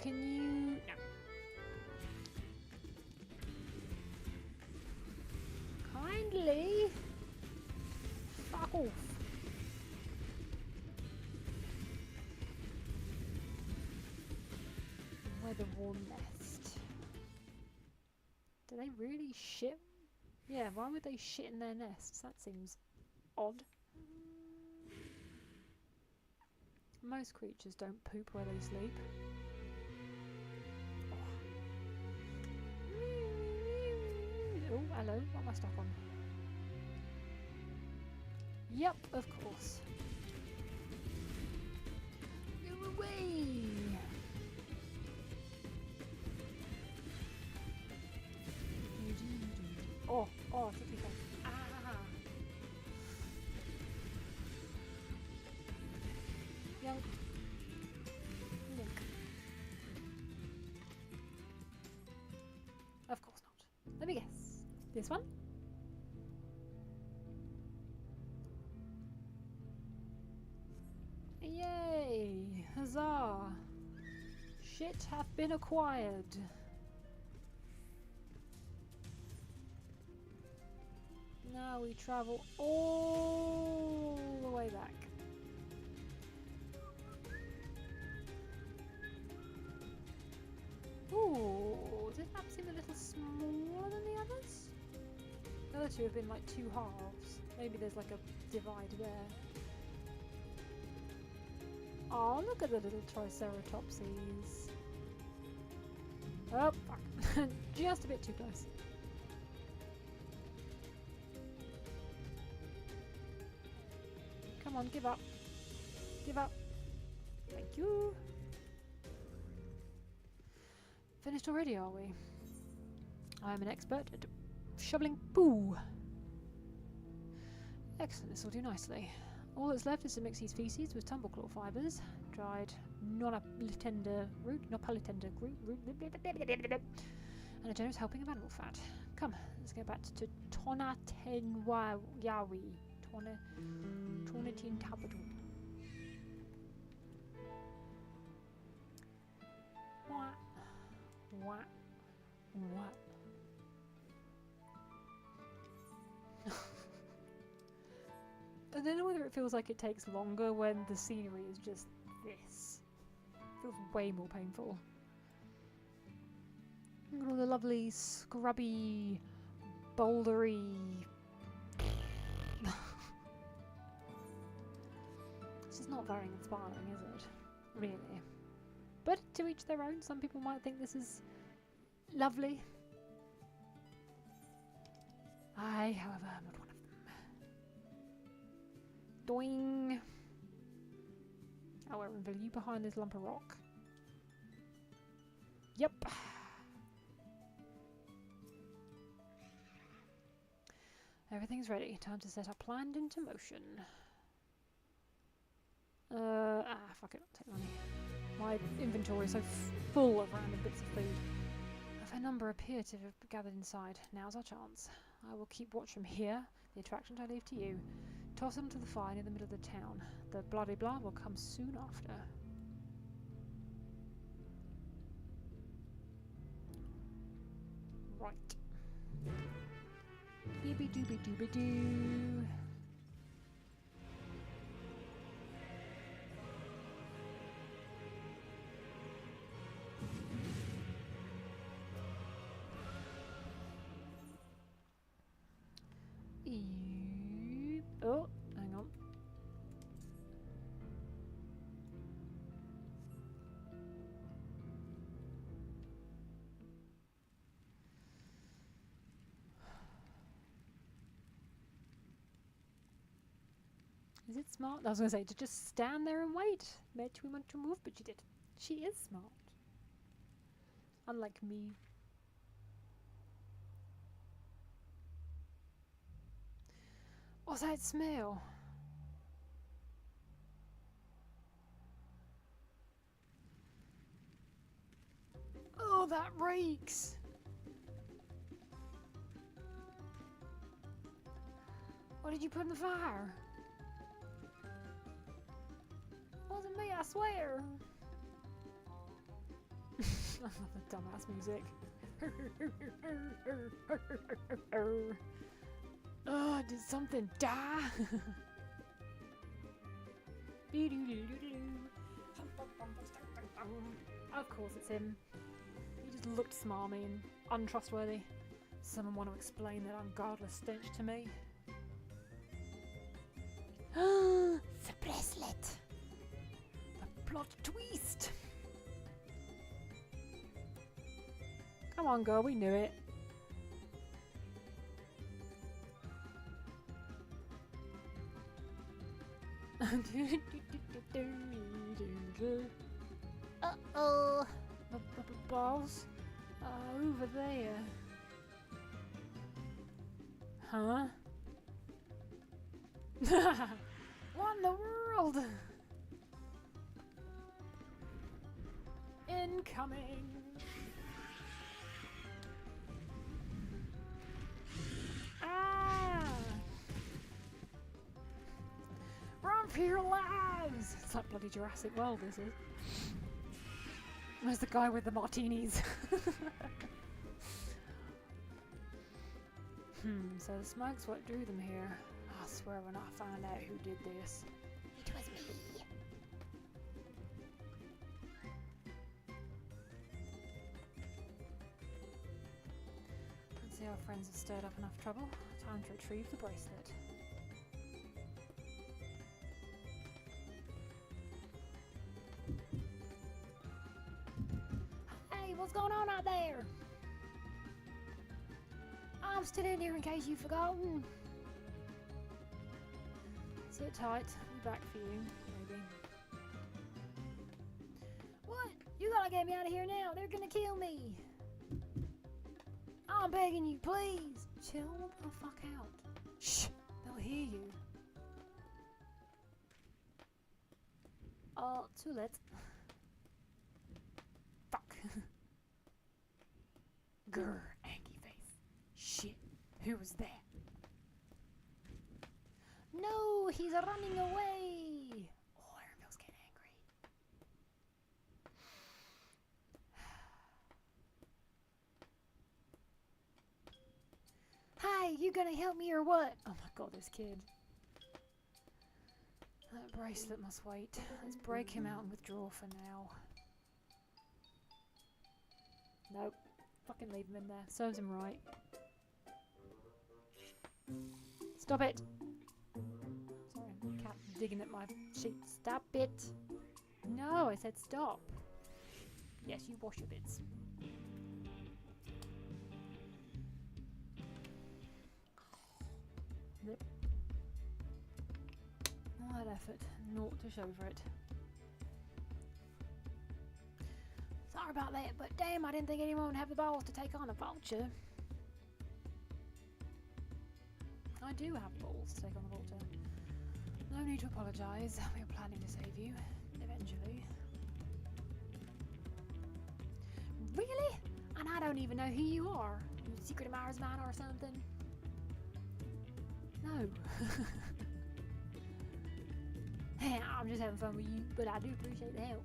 Can you... No. Kindly fuck off. Weatherworn nest. Do they really shit? Yeah, why would they shit in their nests? That seems odd. Most creatures don't poop where they sleep. Oh, hello. What am I stuck on? Yep, of course. Go away! Oh, oh, it's okay. Ah! Yoink. Link. Of course not. Let me guess. This one? Yay! Huzzah! Shit hath been acquired. Now we travel all the way back. Ooh, does that seem a little smaller than the others? The other 2 have been like 2 halves. Maybe there's like a divide there. Oh, look at the little Triceratopses. Oh, fuck. Just a bit too close. Come on, give up. Give up. Thank you. Finished already, are we? I am an expert at shoveling poo. Excellent, this will do nicely. All that's left is to mix these feces with tumbleclaw fibres, dried nopalitenda root, and a generous helping of animal fat. Come, let's go back to Tonatenwayawi. Tonatin Tabatum. What? I don't know whether it feels like it takes longer when the scenery is just this. It feels way more painful. Look at all the lovely, scrubby, bouldery... This is not very inspiring, is it? Really. But to each their own. Some people might think this is lovely. I, however, am not one of them. Doing. Oh, are you behind this lump of rock? Yep. Everything's ready. Time to set our plan into motion. Fuck it. I'll take money. My inventory is so full of random bits of food. A fair number appear to have gathered inside. Now's our chance. I will keep watch from here. The attractions I leave to you. Toss them to the fire near the middle of the town. The bloody blah will come soon after. Right. Beeby dooby dooby doo. Is it smart? I was going to say, to just stand there and wait. Bet we want to move, but she did. She is smart. Unlike me. What's that smell? Oh, that reeks! What did you put in the fire? Wasn't me, I swear! I love the dumbass music. Oh, did something die? Of course it's him. He just looked smarmy and untrustworthy. Someone want to explain that ungodly stench to me? The bracelet! The plot twist! Come on, girl, we knew it. Uh-oh. Balls? Over there. Huh? What in the world? Incoming! Ah! Run for your lives! It's like bloody Jurassic World, this is. Where's the guy with the martinis? So the smoke's what drew them here. I swear when I find out who did this. It was me. Let's see, our friends have stirred up enough trouble. Time to retrieve the bracelet. Hey, what's going on out there? I'm still in here in case you've forgotten. Sit tight. I'll be back for you, maybe. What? You gotta get me out of here now. They're gonna kill me. I'm begging you, please. Chill the fuck out. Shh. They'll hear you. Too late. Fuck. Grr, angry face. Shit. Who was that? No, he's running away. Oh, Airmill's getting angry. Hi, you gonna help me or what? Oh my god, this kid. That bracelet must wait. Let's break him out and withdraw for now. Nope. Fucking leave him in there. Serves him right. Stop it! Sorry, cat digging at my sheet. Stop it! No, I said stop. Yes, you wash your bits. Yep. All that effort, naught to show for it. Sorry about that, but damn, I didn't think anyone would have the balls to take on a vulture. I do have balls to take on the vulture. No need to apologise. We were planning to save you, eventually. Really? And I don't even know who you are. You secret admirers of mine or something? No. I'm just having fun with you, but I do appreciate the help.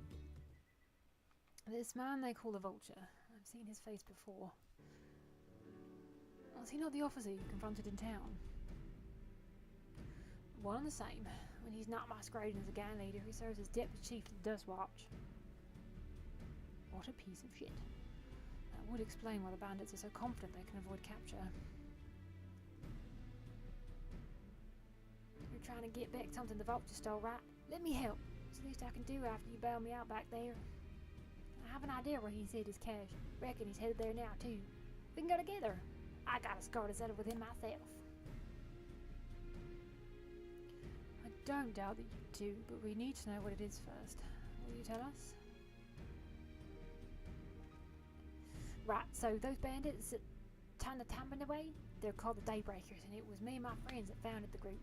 This man they call the Vulture. I've seen his face before. Was he not the officer you confronted in town? One and the same. When he's not masquerading as a gang leader, he serves as deputy chief of the Dust Watch. What a piece of shit. That would explain why the bandits are so confident they can avoid capture. You're trying to get back something the Vulture stole, right? Let me help. It's the least I can do after you bail me out back there. I have an idea where he's hid his cash. Reckon he's headed there now, too. We can go together. I got a score to settle with him myself. I don't doubt that you do, but we need to know what it is first. Will you tell us? Right, so those bandits that turned the Tambin away, they're called the Daybreakers, and it was me and my friends that founded the group.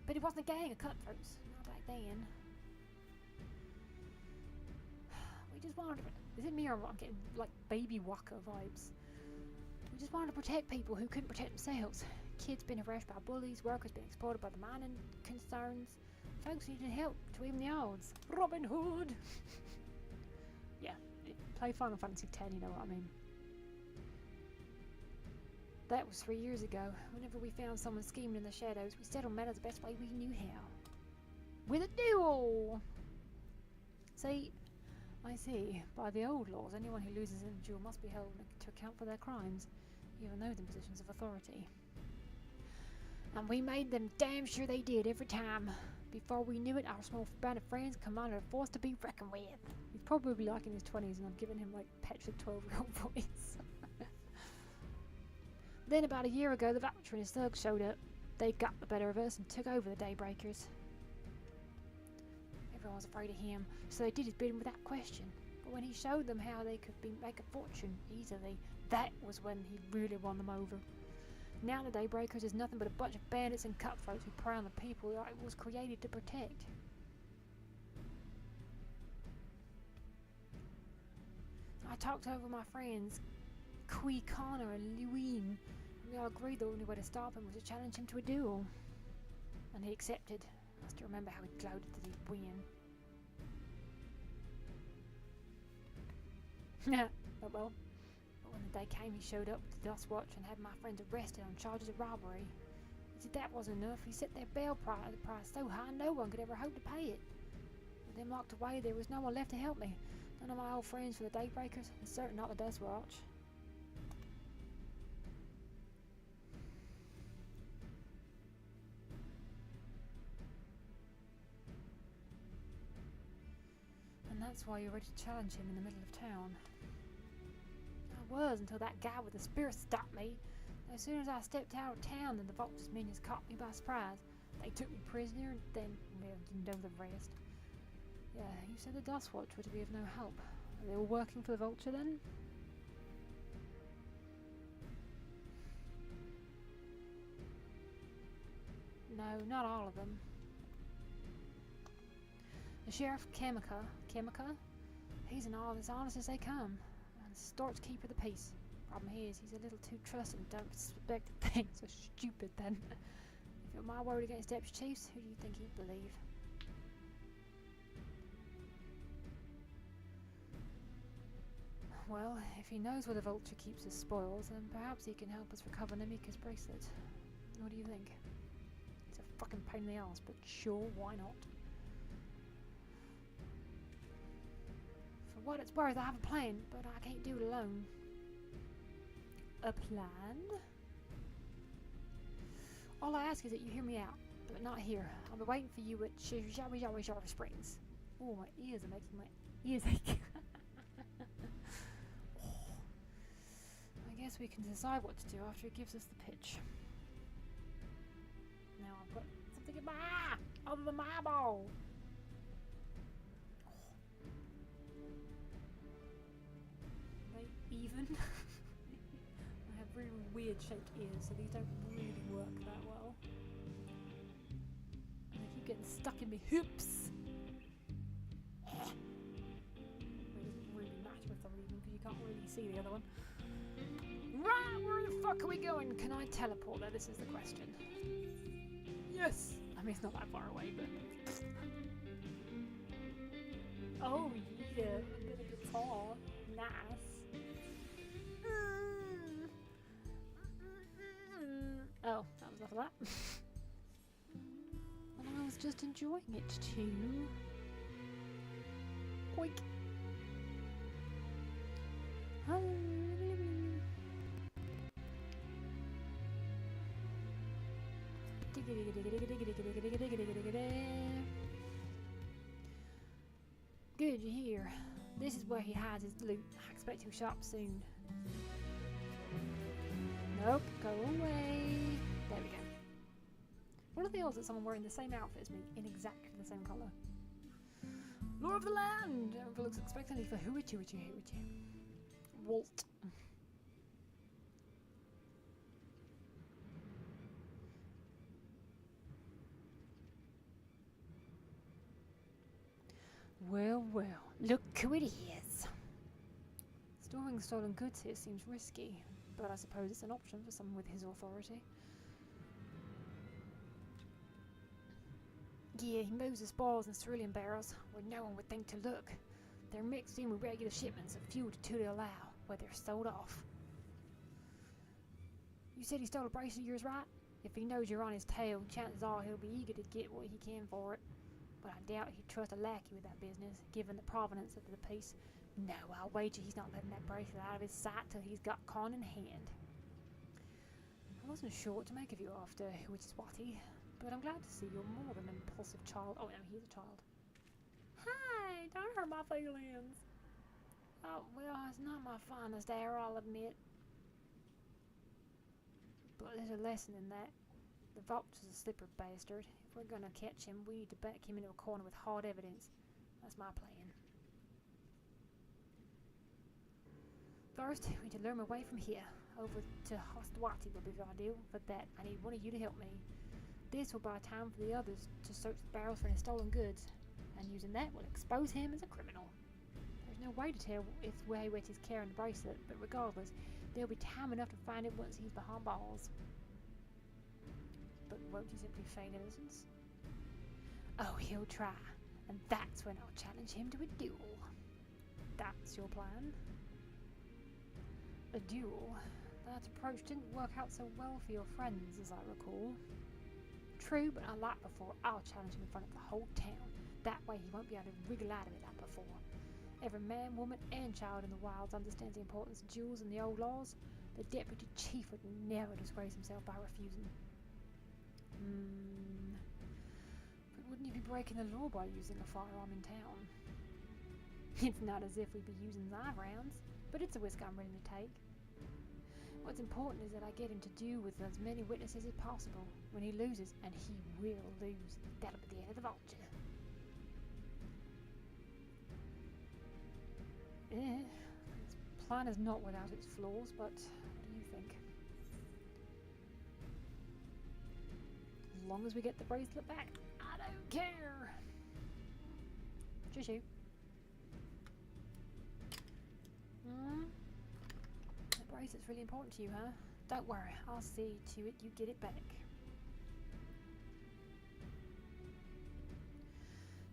But it wasn't a gang of cutthroats, not back then. We just wanted to... Is it me or I'm getting like baby Waka vibes? We just wanted to protect people who couldn't protect themselves. Kids being harassed by bullies, workers being exploited by the mining concerns, folks needing help to even the odds. Robin Hood! Yeah, play Final Fantasy X, you know what I mean. That was 3 years ago. Whenever we found someone scheming in the shadows, we settled matters the best way we knew how. With a duel! See, I see. By the old laws, anyone who loses in a duel must be held to account for their crimes, even those in positions of authority. And we made them damn sure they did every time. Before we knew it, our small band of friends commanded a force to be reckoned with. He's probably like in his 20s and I'm giving him like petulant 12-year-old voice. Then about a year ago, the Vulture and his thugs showed up. They got the better of us and took over the Daybreakers. Everyone was afraid of him, so they did his bidding without question. But when he showed them how they could make a fortune easily, that was when he really won them over. Now the Daybreakers is nothing but a bunch of bandits and cutthroats who prey on the people that it was created to protect. I talked over my friends, Kui, Connor and Lewin. We all agreed the only way to stop him was to challenge him to a duel. And he accepted. I still remember how he gloated that he'd win. Oh well. But when the day came, he showed up with the Dust Watch and had my friends arrested on charges of robbery. He said that wasn't enough. He set their bail price so high no one could ever hope to pay it. With them locked away, there was no one left to help me. None of my old friends from the Daybreakers, and certainly not the Dust Watch. And that's why you're ready to challenge him in the middle of town. I was until that guy with the spear stopped me. As soon as I stepped out of town, then the Vulture's minions caught me by surprise. They took me prisoner, and then, well, you know the rest. Yeah, you said the Dust Watch were to be of no help. Are they all working for the Vulture then? No, not all of them. The Sheriff Chemica, he's as honest as they come. And Stort's keeper of the peace. Problem is, he's a little too trusting and don't suspect things so stupid then. If it were my word against Deputy Chiefs, who do you think he'd believe? Well, if he knows where the Vulture keeps his spoils, then perhaps he can help us recover Namika's bracelet. What do you think? It's a fucking pain in the ass, but sure, why not? For what it's worth, I have a plan, but I can't do it alone. A plan? All I ask is that you hear me out, but not here. I'll be waiting for you at Shawi Springs. Oh, my ears are making my ears ache. I guess we can decide what to do after he gives us the pitch. Now I've got something in my eye! Other than my eyeball! Are they even? I have really weird shaped ears, so these don't really work that well. And they keep getting stuck in my hips! It doesn't really matter if they're even, because you can't really see the other one. Right, where the fuck are we going? Can I teleport there? This is the question. Yes! I mean, it's not that far away, but... Oh, yeah, a bit of guitar. Nice. Oh, that was enough of that. And I was just enjoying it too. Oink. Good, you're here. This is where he hides his loot. I expect he'll show up soon. Nope, go away. There we go. What are the odds that someone wearing the same outfit as me in exactly the same colour? Law of the land! Everyone looks expectantly for Huichi. Walt. Well, well, look who it is. Storing stolen goods here seems risky, but I suppose it's an option for someone with his authority. Yeah, he moves the spoils in cerulean barrels where no one would think to look. They're mixed in with regular shipments of fuel to Tule allow, where they're sold off. You said he stole a brace of yours, right? If he knows you're on his tail, chances are he'll be eager to get what he can for it. But I doubt he'd trust a lackey with that business, given the provenance of the piece. No, I'll wager he's not letting that bracelet out of his sight till he's got con in hand. I wasn't sure what to make of you after Huichi, but I'm glad to see you're more than an impulsive child. Oh no, he's a child. Hi, don't hurt my feelings. Oh, well, it's not my finest hour, I'll admit. But there's a lesson in that. The vulture's a slippery bastard. If we're gonna catch him, we need to back him into a corner with hard evidence. That's my plan. First, we need to lure him away from here. Over to Hostwati will be ideal. For that, I need one of you to help me. This will buy time for the others to search the barrels for any stolen goods, and using that will expose him as a criminal. There's no way to tell if Huichi's carrying the bracelet, but regardless, there'll be time enough to find it once he's behind bars. But won't he simply feign innocence? Oh, he'll try, and that's when I'll challenge him to a duel. That's your plan? A duel? That approach didn't work out so well for your friends, as I recall. True, but unlike before, I'll challenge him in front of the whole town. That way he won't be able to wriggle out of it like before. Every man, woman, and child in the wilds understands the importance of duels and the old laws. The deputy chief would never disgrace himself by refusing. But wouldn't you be breaking the law by using a firearm in town? It's not as if we'd be using live rounds, but it's a risk I'm willing to take. What's important is that I get him to deal with as many witnesses as possible. When he loses, and he will lose, that'll be the end of the vulture. His plan is not without its flaws, but what do you think? As long as we get the bracelet back, I don't care! Just you. The bracelet's really important to you, huh? Don't worry, I'll see to it you get it back.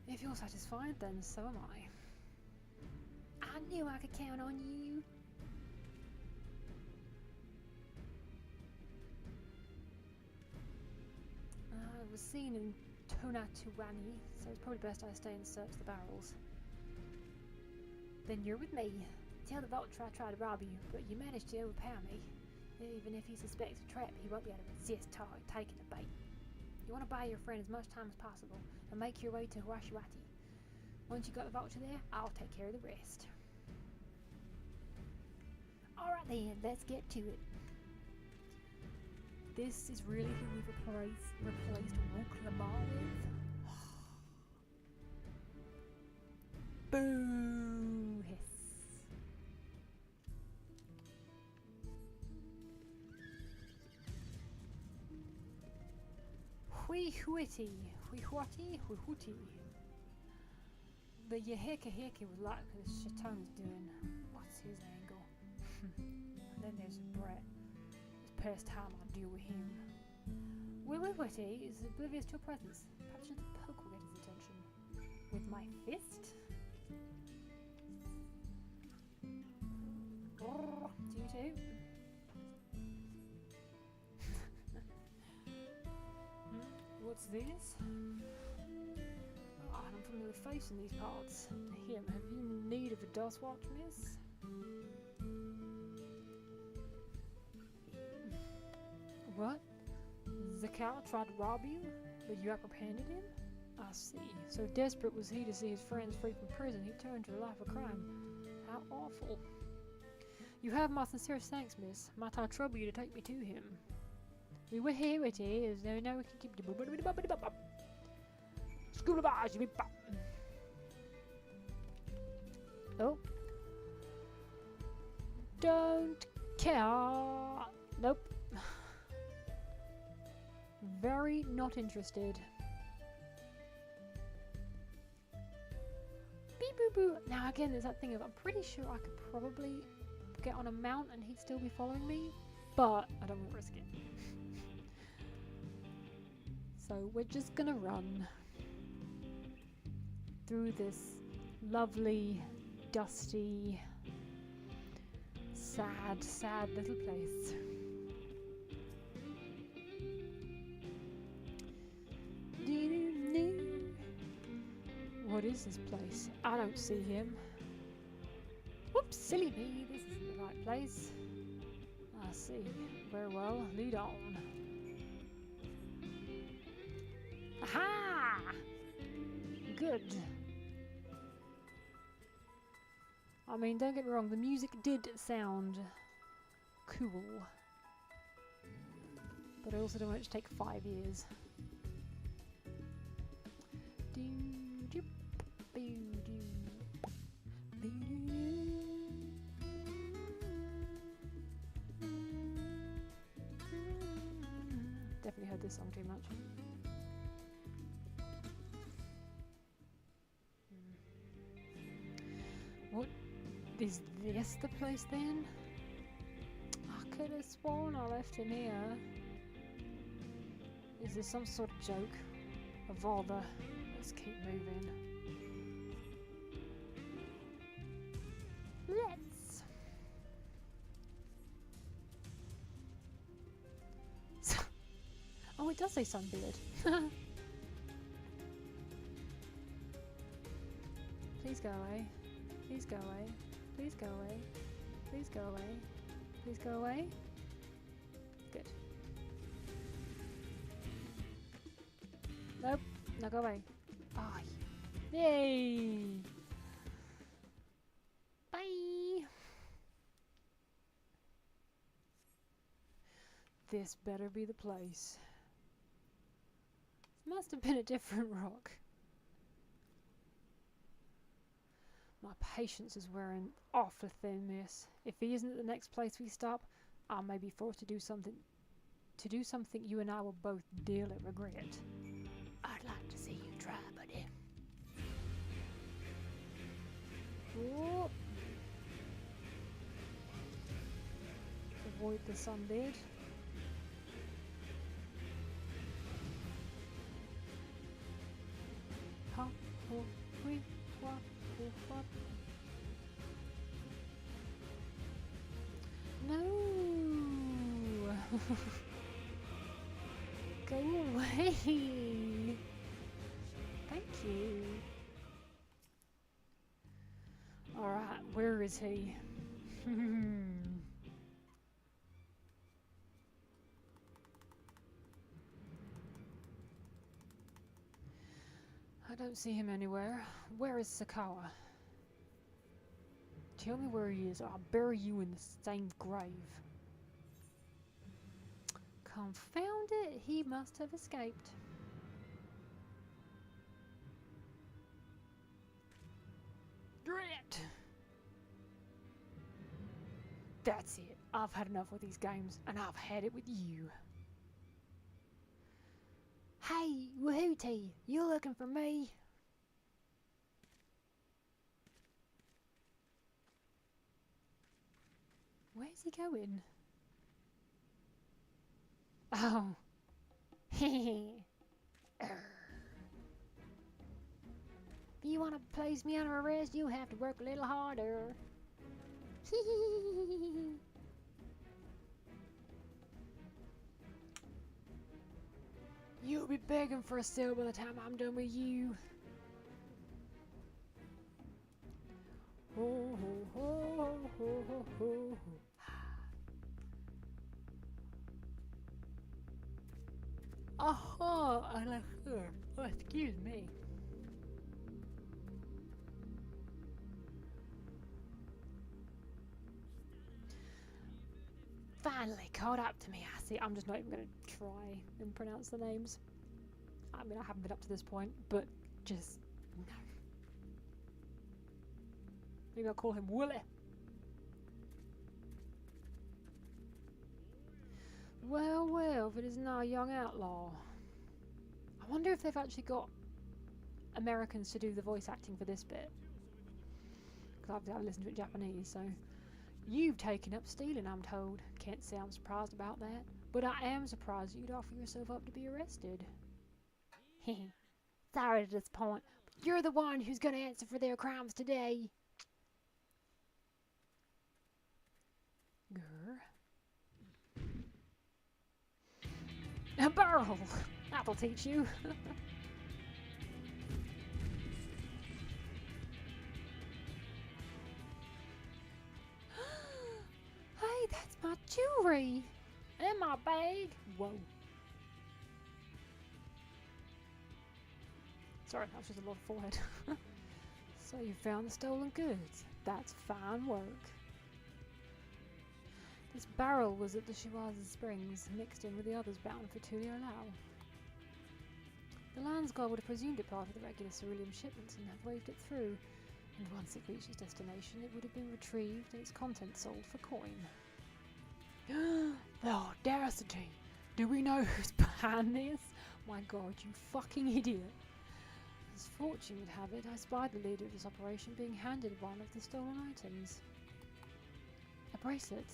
If you're satisfied, then so am I. I knew I could count on you. I was seen in Tonatuani, so it's probably best I stay and search the barrels. Then you're with me. Tell the vulture I tried to rob you, but you managed to overpower me. Even if he suspects a trap, he won't be able to resist taking the bait. You want to buy your friend as much time as possible, and make your way to Huashiwati. Once you got the vulture there, I'll take care of the rest. Alright then, let's get to it. This is really who we've replaced Rook Lamar with? Boo! Hiss. Huichi. The Yeheka was like the Shatone's doing. What's his angle? And then there's Brett. It's past time I deal with him. Huichi is oblivious to your presence. Perhaps just a poke will get his attention. With my fist? Do you too? What's this? Oh, an unfamiliar face in these parts. Him, have you need of a dust watch, miss? What? Zakal tried to rob you, but you apprehended him? I see. So desperate was he to see his friends free from prison, he turned to a life of crime. How awful. You have my sincerest thanks, miss. Might I trouble you to take me to him? We were here, it is. No, now we can keep... School of ours, you Oh. Don't care. Nope. Very not interested. Beep boop boo. Now again, there's that thing of I'm pretty sure I could probably get on a mount and he'd still be following me, but I don't want to risk it. So we're just gonna run through this lovely, dusty, sad, sad little place. What is this place? I don't see him. Whoops, silly me. This isn't the right place. I see. Very well. Lead on. Aha! Good. I mean, don't get me wrong, the music did sound cool. But I also don't want it to take 5 years. Definitely heard this song too much. What is this the place then? I could have sworn I left him here. Is this some sort of joke? Of all the... Let's keep moving. Let's! Oh, it does say sunbeard. Please go away. Please go away. Please go away. Please go away. Please go away. Good. Nope. Now go away. Oh, yay! Bye! This better be the place. Must have been a different rock. My patience is wearing awfully thin, miss. If he isn't at the next place we stop, I may be forced to do something you and I will both dearly regret. I'd like to see you try, buddy. Whoop. Avoid the sunbeard. Ha, ho, wee, wah, ho, wah. No! Go away! Thank you. Alright, where is he? I don't see him anywhere. Where is Sakawa? Tell me where he is, or I'll bury you in the same grave. Confound it, he must have escaped. Drat! That's it. I've had enough with these games, and I've had it with you. Hey, Wahooty, you looking for me? Where's he going? Oh. If you want to place me under arrest, you have to work a little harder. You'll be begging for a cell by the time I'm done with you. Ho ho ho ho ho ho. Oh, I like her. Oh, excuse me. finally caught up to me. I see. I'm just not even going to try and pronounce the names. I mean, I haven't been up to this point, but just no. Maybe I'll call him Willie. Well, well, if it is now a young outlaw. I wonder if they've actually got Americans to do the voice acting for this bit. Because I've listened to it in Japanese, so... You've taken up stealing, I'm told. Can't say I'm surprised about that. But I am surprised you'd offer yourself up to be arrested. Hehe. Sorry to disappoint, but you're the one who's going to answer for their crimes today. Grr. A barrel! That'll teach you. Hey, that's my jewelry! And my bag! Whoa. Sorry, that was just a lot of forehead. So you found the stolen goods. That's fine work. This barrel was at the Shiwaza Springs, mixed in with the others bound for Tulio-Lao. The Lands Guard would have presumed it part of the regular ceruleum shipments and have waved it through, and once it reached its destination it would have been retrieved and its contents sold for coin. The audacity! Do we know who's behind this? My god, you fucking idiot! As fortune would have it, I spied the leader of this operation being handed one of the stolen items. A bracelet,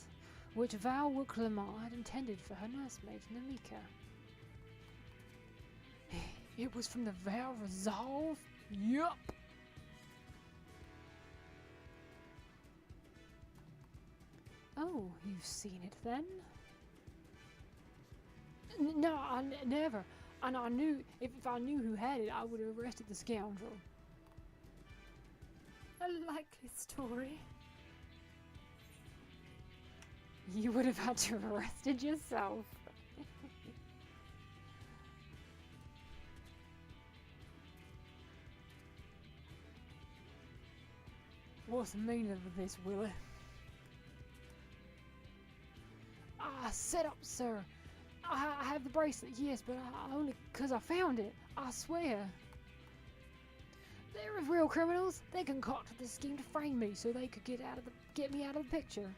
which Val Wooklamar had intended for her nursemaid, Namika. It was from the Val Resolve? Yup! Oh, you've seen it then? No, I never. And I knew, if I knew who had it, I would have arrested the scoundrel. A likely story. You would have had to have arrested yourself. What's the meaning of this, Willie? Ah, set up, sir. I have the bracelet, yes, but only because I found it. I swear. They're real criminals. They concocted this scheme to frame me so they could get me out of the picture.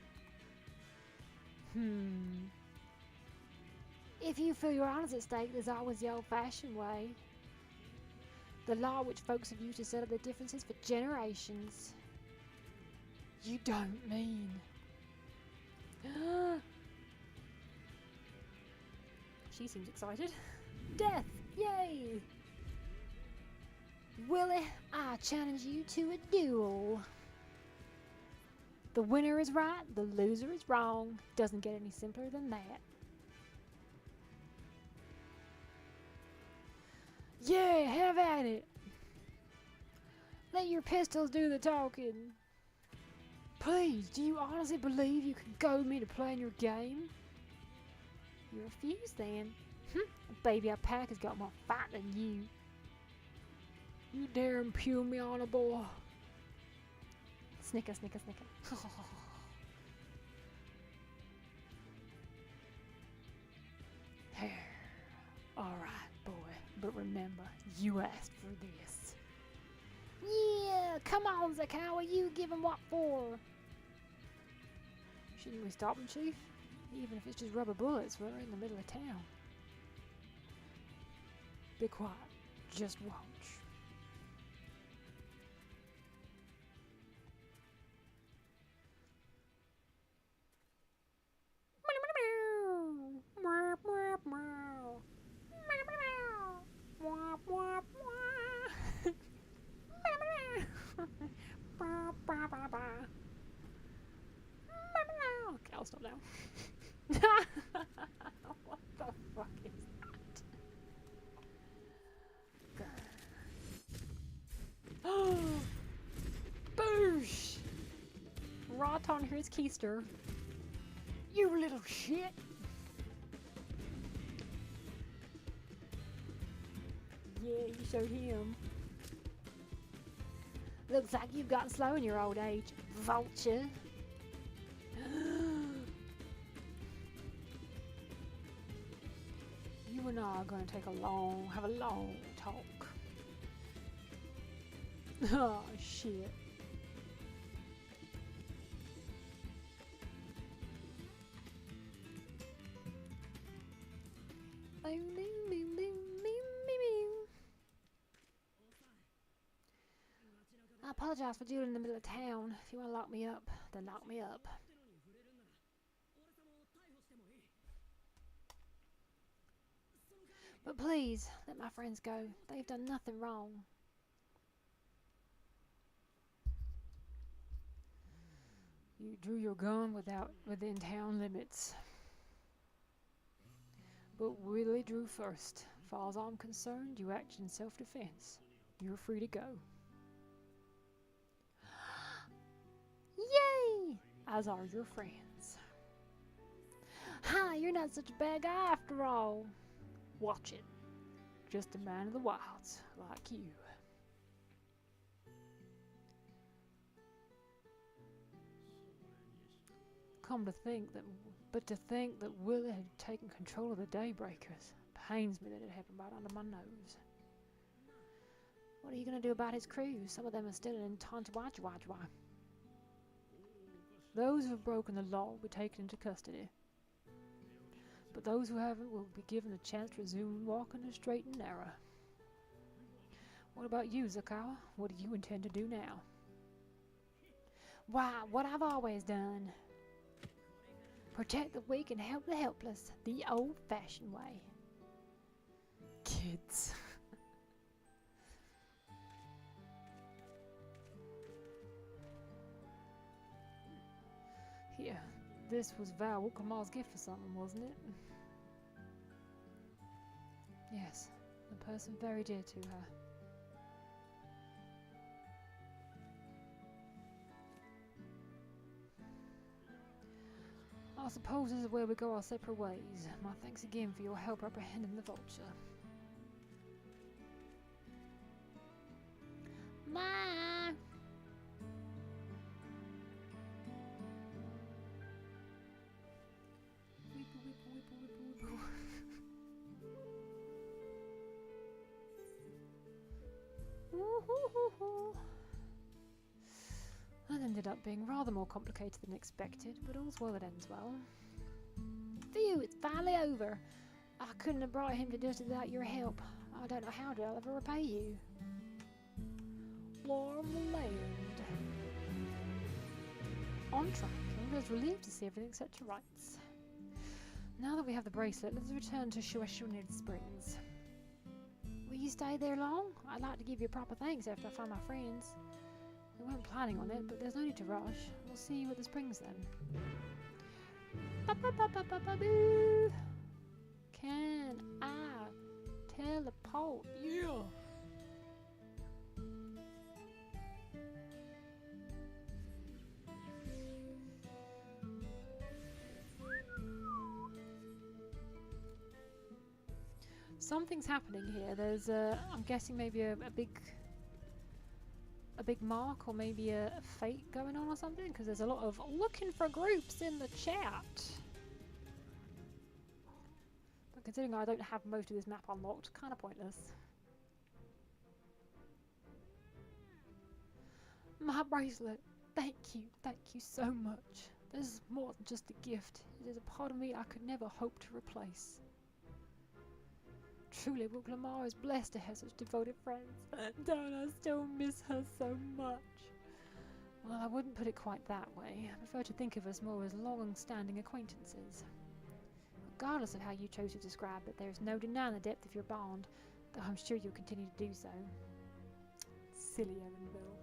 If you feel your honor's at stake, there's always the old-fashioned way. The law which folks have used to settle their differences for generations. You don't mean... She seems excited. Death! Yay! Willie, I challenge you to a duel. The winner is right, the loser is wrong. Doesn't get any simpler than that. Yeah, have at it. Let your pistols do the talking. Please, do you honestly believe you could goad me to play in your game? You refuse then? Baby, our pack has got more fight than you. You dare impugn me on a boy. Snicker, snicker, snicker. Alright, boy. But remember, you asked for this. Yeah, come on, Zakawa, you give him what for? Shouldn't we stop him, Chief? Even if it's just rubber bullets, we're in the middle of town. Be quiet. Just watch. Okay, I'll stop now. What the fuck is that? Boosh! Right on his keister. You little shit! Yeah, you showed him. Looks like you've gotten slow in your old age, vulture. You and I are gonna have a long talk. Oh shit. I apologize for dueling in the middle of town. If you want to lock me up, then lock me up. But please, let my friends go. They've done nothing wrong. You drew your gun within town limits. But Willie drew first. As far as I'm concerned, you acted in self-defense. You're free to go. Yay! As are your friends. Hi, you're not such a bad guy after all. Watch it. Just a man of the wilds, like you. To think that Willie had taken control of the Daybreakers. Pains me that it happened right under my nose. What are you going to do about his crew? Some of them are still in Tantawajawajawa. Those who have broken the law will be taken into custody. But those who haven't will be given a chance to resume walking the straight and narrow. What about you, Zakawa? What do you intend to do now? Why, what I've always done. Protect the weak and help the helpless, the old-fashioned way. Kids. Here, this was Val Kamal's gift for something, wasn't it? Yes, a person very dear to her. I suppose this is where we go our separate ways. My thanks again for your help apprehending the vulture. Ma! That ended up being rather more complicated than expected, but all's well that ends well. Phew, it's finally over. I couldn't have brought him to do this without your help. I don't know how I'll ever repay you. Warm land. On track, I was relieved to see everything set to rights. Now that we have the bracelet, let's return to Shuashunid Springs. Will you stay there long? I'd like to give you proper thanks after I find my friends. We weren't planning on it, but there's no need to rush. We'll see you at the springs then. Ba-ba-ba-ba-ba-ba-boo! Can I teleport? Yeah! Something's happening here. There's I'm guessing maybe a big mark or maybe a fate going on or something, because there's a lot of looking for groups in the chat. But considering I don't have most of this map unlocked, kind of pointless. My bracelet. Thank you so much. This is more than just a gift. It is a part of me I could never hope to replace. Truly, Will Lamar is blessed to have such devoted friends. Don't I still miss her so much? Well, I wouldn't put it quite that way. I prefer to think of us more as long-standing acquaintances. Regardless of how you chose to describe it, there is no denying the depth of your bond, though I'm sure you'll continue to do so. Silly Evanville.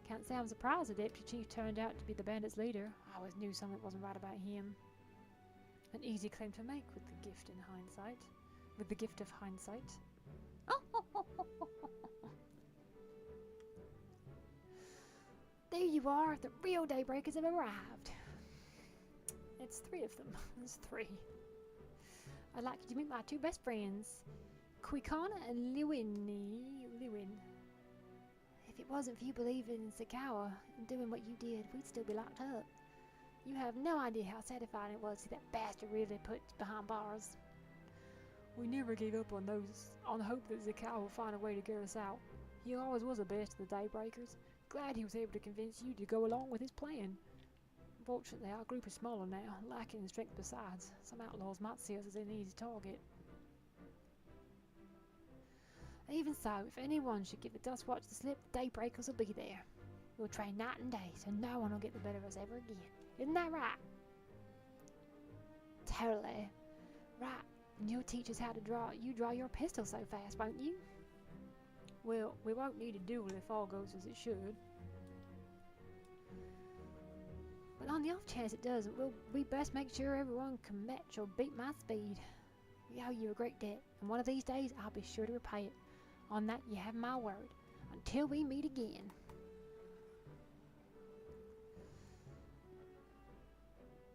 Can't say I'm surprised the Deputy Chief turned out to be the bandits' leader. I always knew something wasn't right about him. An easy claim to make with the gift in hindsight. With the gift of hindsight. There you are, the real Daybreakers have arrived. It's 3 of them. There's 3. I'd like you to meet my 2 best friends, Quikana and Lewin. If it wasn't for you believing in Sakawa and doing what you did, we'd still be locked up. You have no idea how satisfying it was to see that bastard really put behind bars. We never gave up on hope that Zakal will find a way to get us out. He always was the best of the Daybreakers. Glad he was able to convince you to go along with his plan. Unfortunately, our group is smaller now, lacking in strength besides. Some outlaws might see us as an easy target. Even so, if anyone should give the Dust Watch the slip, the Daybreakers will be there. We'll train night and day, so no one will get the better of us ever again. Isn't that right? Totally. Right. And you'll teach us how to draw your pistol so fast, won't you? Well, we won't need a duel if all goes as it should. But on the off chance it doesn't, we best make sure everyone can match or beat my speed. We owe you a great debt, and one of these days I'll be sure to repay it. On that you have my word. Until we meet again.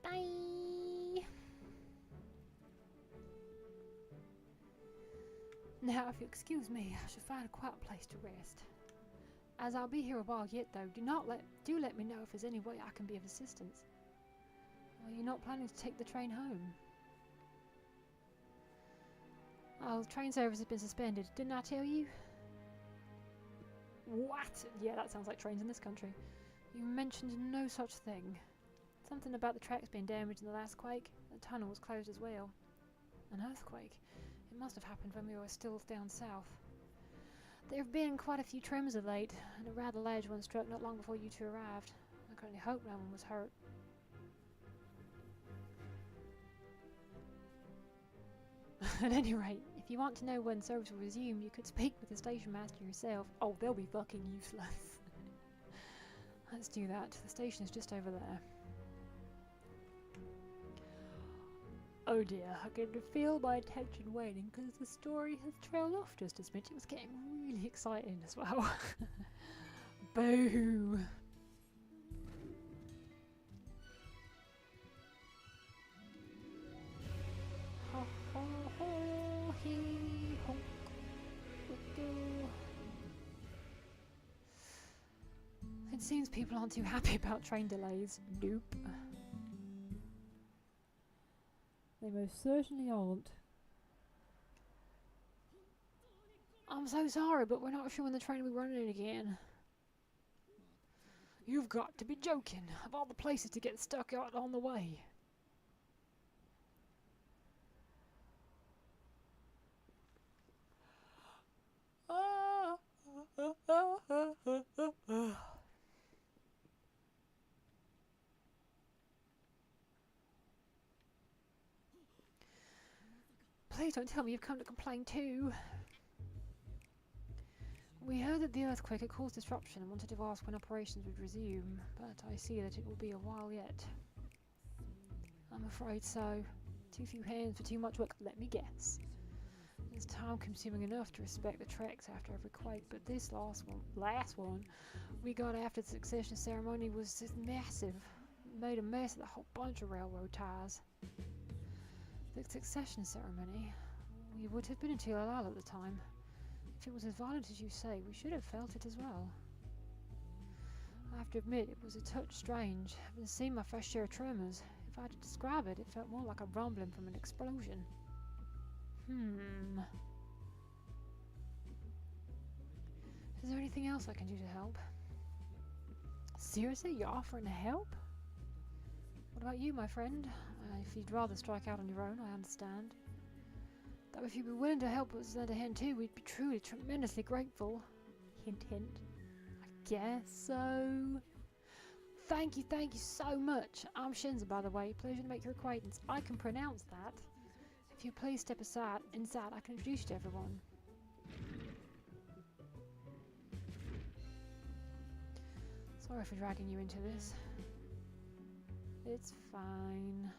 Bye! Now, if you excuse me, I should find a quiet place to rest. As I'll be here a while yet, though, do let me know if there's any way I can be of assistance. You're not planning to take the train home? Oh, train service has been suspended. Didn't I tell you? What? Yeah, that sounds like trains in this country. You mentioned no such thing. Something about the tracks being damaged in the last quake. The tunnel was closed as well. An earthquake? It must have happened when we were still down south. There have been quite a few tremors of late, and a rather large one struck not long before you two arrived. I can only hope no one was hurt. At any rate, if you want to know when service will resume, you could speak with the station master yourself. Oh, they'll be fucking useless. Let's do that. The station is just over there. Oh dear, I can feel my attention waning because the story has trailed off just a smidge. It was getting really exciting as well. Boo! Ho ho ho, hee honk, It seems people aren't too happy about train delays. Nope. They most certainly aren't. I'm so sorry, but we're not sure when the train will be running again. You've got to be joking. Of all the places to get stuck out on the way. Please don't tell me you've come to complain too. We heard that the earthquake had caused disruption and wanted to ask when operations would resume, but I see that it will be a while yet. I'm afraid so. Too few hands for too much work, let me guess. It's time consuming enough to respect the treks after every quake, but this last one we got after the succession ceremony was just massive. It made a mess of the whole bunch of railroad ties. The succession ceremony? We would have been in Tilalal at the time. If it was as violent as you say, we should have felt it as well. I have to admit, it was a touch strange. I've seen my fair share of tremors. If I had to describe it, it felt more like a rumbling from an explosion. Is there anything else I can do to help? Seriously, you're offering to help? What about you, my friend? If you'd rather strike out on your own, I understand. Though if you'd be willing to help us lend a hand too, we'd be truly tremendously grateful. Hint, hint. I guess so. Thank you so much. I'm Shinza, by the way. Pleasure to make your acquaintance. I can pronounce that. If you please step inside, I can introduce you to everyone. Sorry for dragging you into this. It's fine.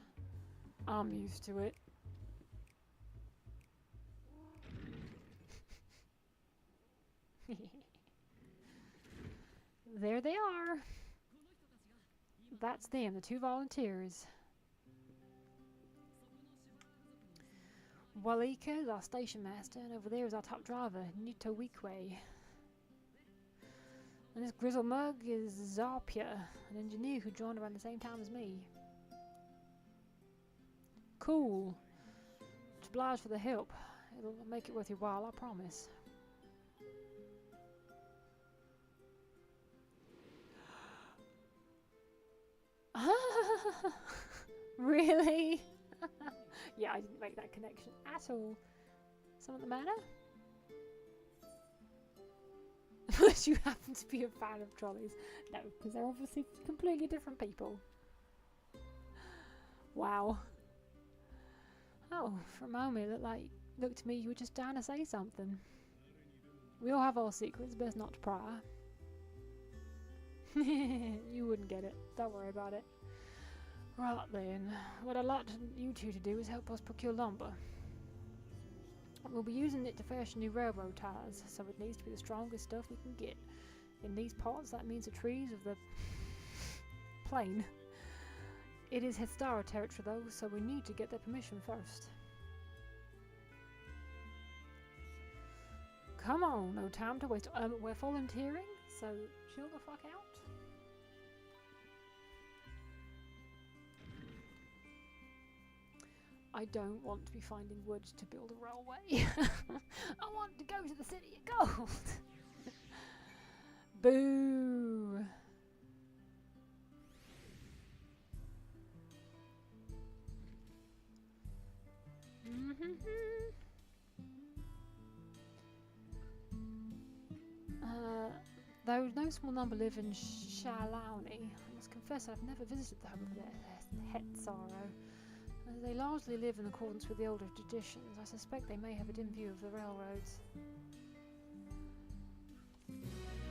I'm used to it. There they are. That's them, the two volunteers. Walika is our station master, and over there is our top driver, Nito Weekway. And this grizzled mug is Zarpia, an engineer who joined around the same time as me. Cool. Much obliged for the help. It'll make it worth your while, I promise. Really? Yeah, I didn't make that connection at all. Something the matter? Unless you happen to be a fan of trolleys. No, because they're obviously completely different people. Wow. Oh, for a moment it looked to me you were just down to say something. We all have our secrets, best not to pry. You wouldn't get it. Don't worry about it. Right then, what I'd like you two to do is help us procure lumber. We'll be using it to fashion new railroad ties, so it needs to be the strongest stuff we can get. In these parts, that means the trees of the plain. It is Hestara territory though, so we need to get their permission first. Come on, no time to waste. We're volunteering, so chill the fuck out. I don't want to be finding wood to build a railway. I want to go to the City of Gold. Boo. Though no small number live in Shalauni, I must confess I've never visited the home of their Hetsaro. As they largely live in accordance with the older traditions, I suspect they may have a dim view of the railroads.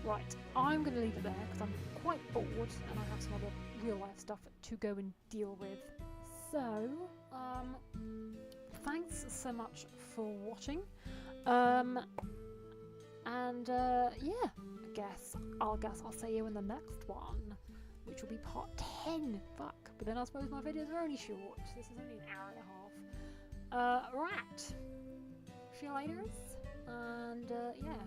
Right, I'm going to leave it there because I'm quite bored and I have some other real life stuff to go and deal with. So, thanks so much for watching. Yeah, I guess I'll see you in the next one, which will be part 10. Fuck. But then I suppose my videos are only short. This is only an hour and a half. Right. See you later. And yeah.